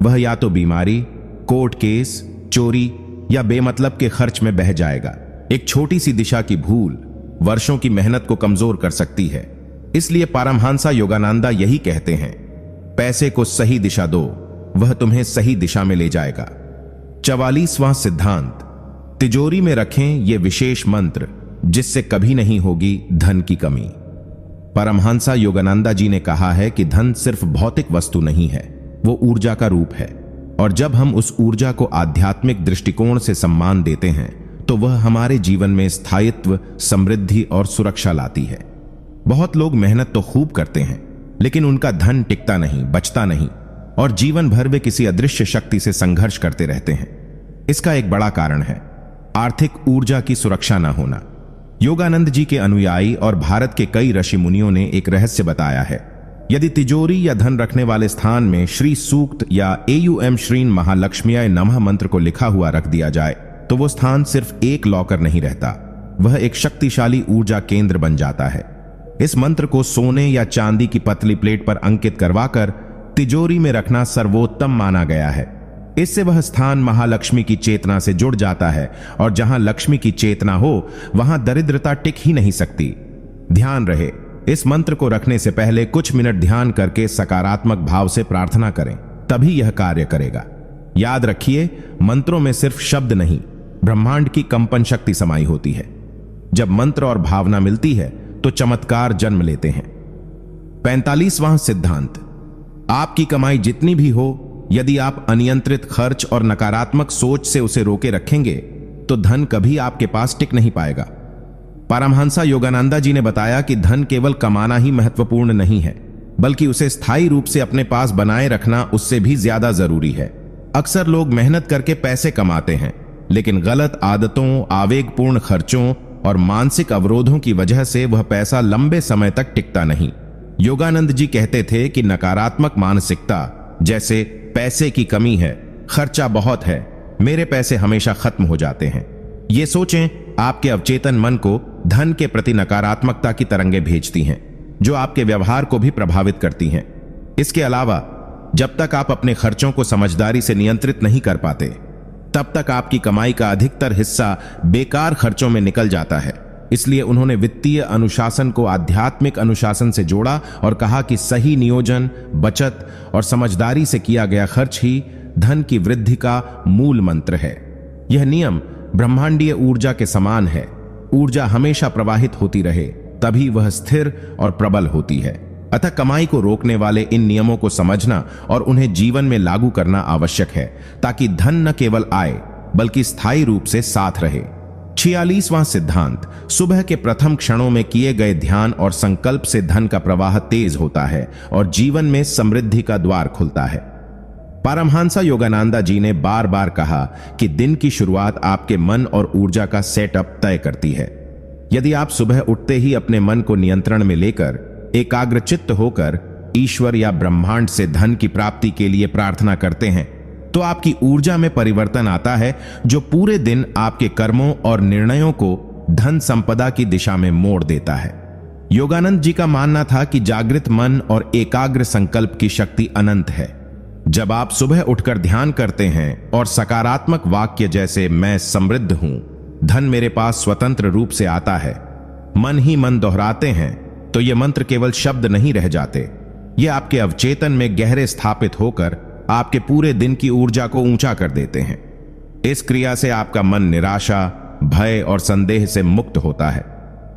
वह या तो बीमारी, कोर्ट केस, चोरी या बेमतलब के खर्च में बह जाएगा। एक छोटी सी दिशा की भूल वर्षों की मेहनत को कमजोर कर सकती है। इसलिए पारमहंसा योगानंदा यही कहते हैं, पैसे को सही दिशा दो, वह तुम्हें सही दिशा में ले जाएगा। 44वां सिद्धांत, तिजोरी में रखें ये विशेष मंत्र जिससे कभी नहीं होगी धन की कमी। परमहंसा योगानंदा जी ने कहा है कि धन सिर्फ भौतिक वस्तु नहीं है, वो ऊर्जा का रूप है, और जब हम उस ऊर्जा को आध्यात्मिक दृष्टिकोण से सम्मान देते हैं तो वह हमारे जीवन में स्थायित्व, समृद्धि और सुरक्षा लाती है। बहुत लोग मेहनत तो खूब करते हैं, लेकिन उनका धन टिकता नहीं, बचता नहीं, और जीवन भर वे किसी अदृश्य शक्ति से संघर्ष करते रहते हैं। इसका एक बड़ा कारण है आर्थिक ऊर्जा की सुरक्षा न होना। योगानंद जी के अनुयायी और भारत के कई ऋषि मुनियों ने एक रहस्य बताया है। यदि तिजोरी या धन रखने वाले स्थान में श्री सूक्त या AUM श्रीं महालक्ष्म्याय नमः मंत्र को लिखा हुआ रख दिया जाए तो वो स्थान सिर्फ एक लॉकर नहीं रहता, वह एक शक्तिशाली ऊर्जा केंद्र बन जाता है। इस मंत्र को सोने या चांदी की पतली प्लेट पर अंकित करवाकर तिजोरी में रखना सर्वोत्तम माना गया है। इससे वह स्थान महालक्ष्मी की चेतना से जुड़ जाता है, और जहां लक्ष्मी की चेतना हो वहां दरिद्रता टिक ही नहीं सकती। ध्यान रहे, इस मंत्र को रखने से पहले कुछ मिनट ध्यान करके सकारात्मक भाव से प्रार्थना करें, तभी यह कार्य करेगा। याद रखिए, मंत्रों में सिर्फ शब्द नहीं, ब्रह्मांड की कंपन शक्ति समाई होती है। जब मंत्र और भावना मिलती है तो चमत्कार जन्म लेते हैं। 45वां सिद्धांत, आपकी कमाई जितनी भी हो, यदि आप अनियंत्रित खर्च और नकारात्मक सोच से उसे रोके रखेंगे तो धन कभी आपके पास टिक नहीं पाएगा। परमहंसा योगानंदा जी ने बताया कि धन केवल कमाना ही महत्वपूर्ण नहीं है, बल्कि उसे स्थायी रूप से अपने पास बनाए रखना उससे भी ज्यादा जरूरी है। अक्सर लोग मेहनत करके पैसे कमाते हैं, लेकिन गलत आदतों, आवेगपूर्ण खर्चों और मानसिक अवरोधों की वजह से वह पैसा लंबे समय तक टिकता नहीं। योगानंद जी कहते थे कि नकारात्मक मानसिकता, जैसे पैसे की कमी है, खर्चा बहुत है, मेरे पैसे हमेशा खत्म हो जाते हैं, ये सोचें आपके अवचेतन मन को धन के प्रति नकारात्मकता की तरंगें भेजती हैं, जो आपके व्यवहार को भी प्रभावित करती हैं। इसके अलावा जब तक आप अपने खर्चों को समझदारी से नियंत्रित नहीं कर पाते, तब तक आपकी कमाई का अधिकतर हिस्सा बेकार खर्चों में निकल जाता है, इसलिए उन्होंने वित्तीय अनुशासन को आध्यात्मिक अनुशासन से जोड़ा और कहा कि सही नियोजन, बचत और समझदारी से किया गया खर्च ही धन की वृद्धि का मूल मंत्र है। यह नियम ब्रह्मांडीय ऊर्जा के समान है। ऊर्जा हमेशा प्रवाहित होती रहे, तभी वह स्थिर और प्रबल होती है। अतः कमाई को रोकने वाले इन नियमों को समझना और उन्हें जीवन में लागू करना आवश्यक है, ताकि धन न केवल आए बल्कि स्थायी रूप से साथ रहे। 46वां सिद्धांत, सुबह के प्रथम क्षणों में किए गए ध्यान और संकल्प से धन का प्रवाह तेज होता है और जीवन में समृद्धि का द्वार खुलता है। पारमहंस योगानंदा जी ने बार बार कहा कि दिन की शुरुआत आपके मन और ऊर्जा का सेटअप तय करती है। यदि आप सुबह उठते ही अपने मन को नियंत्रण में लेकर एकाग्रचित्त होकर ईश्वर या ब्रह्मांड से धन की प्राप्ति के लिए प्रार्थना करते हैं, तो आपकी ऊर्जा में परिवर्तन आता है, जो पूरे दिन आपके कर्मों और निर्णयों को धन संपदा की दिशा में मोड़ देता है। योगानंद जी का मानना था कि जागृत मन और एकाग्र संकल्प की शक्ति अनंत है। जब आप सुबह उठकर ध्यान करते हैं और सकारात्मक वाक्य जैसे मैं समृद्ध हूं, धन मेरे पास स्वतंत्र रूप से आता है, मन ही मन दोहराते हैं, तो ये मंत्र केवल शब्द नहीं रह जाते। ये आपके अवचेतन में गहरे स्थापित होकर आपके पूरे दिन की ऊर्जा को ऊंचा कर देते हैं। इस क्रिया से आपका मन निराशा, भय और संदेह से मुक्त होता है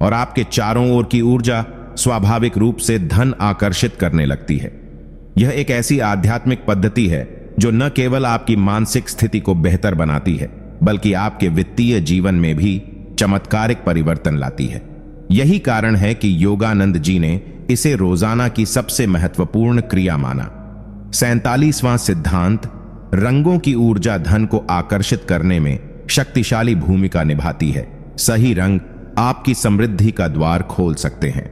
और आपके चारों ओर की ऊर्जा स्वाभाविक रूप से धन आकर्षित करने लगती है। यह एक ऐसी आध्यात्मिक पद्धति है जो न केवल आपकी मानसिक स्थिति को बेहतर बनाती है, बल्कि आपके वित्तीय जीवन में भी चमत्कारिक परिवर्तन लाती है। यही कारण है कि योगानंद जी ने इसे रोजाना की सबसे महत्वपूर्ण क्रिया माना। 47वां सिद्धांत, रंगों की ऊर्जा धन को आकर्षित करने में शक्तिशाली भूमिका निभाती है। सही रंग आपकी समृद्धि का द्वार खोल सकते हैं।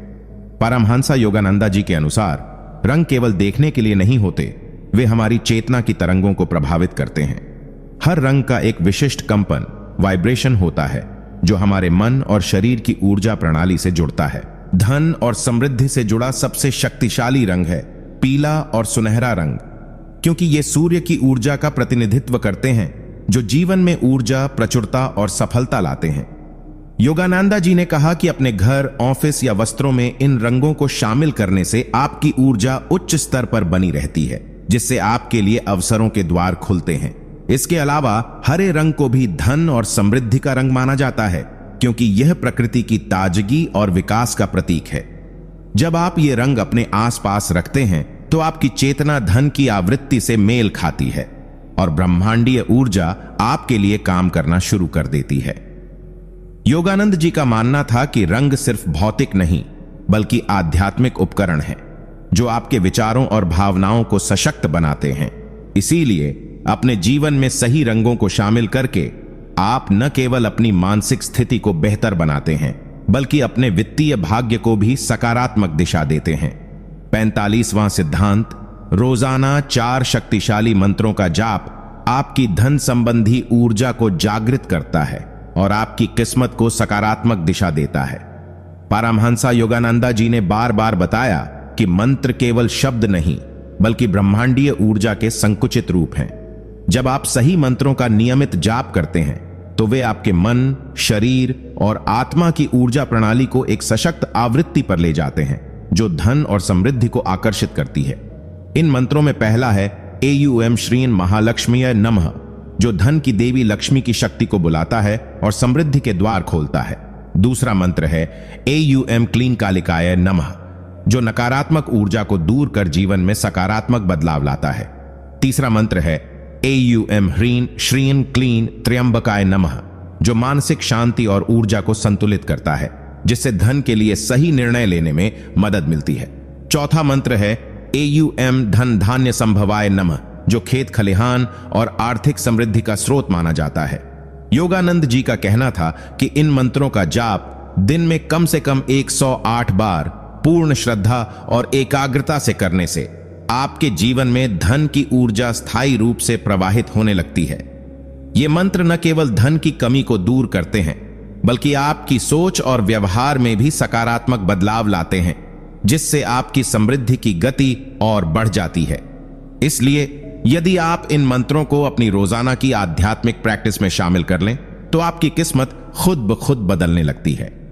परमहंस योगानंदा जी के अनुसार रंग केवल देखने के लिए नहीं होते, वे हमारी चेतना की तरंगों को प्रभावित करते हैं। हर रंग का एक विशिष्ट कंपन, वाइब्रेशन होता है, जो हमारे मन और शरीर की ऊर्जा प्रणाली से जुड़ता है। धन और समृद्धि से जुड़ा सबसे शक्तिशाली रंग है पीला और सुनहरा रंग, क्योंकि ये सूर्य की ऊर्जा का प्रतिनिधित्व करते हैं, जो जीवन में ऊर्जा, प्रचुरता और सफलता लाते हैं। योगानंदा जी ने कहा कि अपने घर, ऑफिस या वस्त्रों में इन रंगों को शामिल करने से आपकी ऊर्जा उच्च स्तर पर बनी रहती है, जिससे आपके लिए अवसरों के द्वार खुलते हैं। इसके अलावा हरे रंग को भी धन और समृद्धि का रंग माना जाता है, क्योंकि यह प्रकृति की ताजगी और विकास का प्रतीक है। जब आप ये रंग अपने आसपास रखते हैं, तो आपकी चेतना धन की आवृत्ति से मेल खाती है और ब्रह्मांडीय ऊर्जा आपके लिए काम करना शुरू कर देती है। योगानंद जी का मानना था कि रंग सिर्फ भौतिक नहीं, बल्कि आध्यात्मिक उपकरण है, जो आपके विचारों और भावनाओं को सशक्त बनाते हैं। इसीलिए अपने जीवन में सही रंगों को शामिल करके आप न केवल अपनी मानसिक स्थिति को बेहतर बनाते हैं, बल्कि अपने वित्तीय भाग्य को भी सकारात्मक दिशा देते हैं। 45वां सिद्धांत, रोजाना 4 शक्तिशाली मंत्रों का जाप आपकी धन संबंधी ऊर्जा को जागृत करता है और आपकी किस्मत को सकारात्मक दिशा देता है। परमहंस योगानंदा जी ने बार बार बताया कि मंत्र केवल शब्द नहीं, बल्कि ब्रह्मांडीय ऊर्जा के संकुचित रूप हैं। जब आप सही मंत्रों का नियमित जाप करते हैं, तो वे आपके मन, शरीर और आत्मा की ऊर्जा प्रणाली को एक सशक्त आवृत्ति पर ले जाते हैं, जो धन और समृद्धि को आकर्षित करती है। इन मंत्रों में पहला है एयूएम श्रीं महालक्ष्मीय नमः, जो धन की देवी लक्ष्मी की शक्ति को बुलाता है और समृद्धि के द्वार खोलता है। दूसरा मंत्र है एयूएम क्लीं कालिकाय नमः, जो नकारात्मक ऊर्जा को दूर कर जीवन में सकारात्मक बदलाव लाता है। तीसरा मंत्र है एयूएम ह्रीं श्रीं क्लीं त्र्यंबकाय नमः, जो मानसिक शांति और ऊर्जा को संतुलित करता है, जिससे धन के लिए सही निर्णय लेने में मदद मिलती है। चौथा मंत्र है एयूएम धन धान्य संभवाय नमः, जो खेत खलिहान और आर्थिक समृद्धि का स्रोत माना जाता है। योगानंद जी का कहना था कि इन मंत्रों का जाप दिन में कम से कम 108 बार पूर्ण श्रद्धा और एकाग्रता से करने से आपके जीवन में धन की ऊर्जा स्थायी रूप से प्रवाहित होने लगती है। ये मंत्र न केवल धन की कमी को दूर करते हैं, बल्कि आपकी सोच और व्यवहार में भी सकारात्मक बदलाव लाते हैं, जिससे आपकी समृद्धि की गति और बढ़ जाती है। इसलिए यदि आप इन मंत्रों को अपनी रोजाना की आध्यात्मिक प्रैक्टिस में शामिल कर लें, तो आपकी किस्मत खुद ब खुद बदलने लगती है।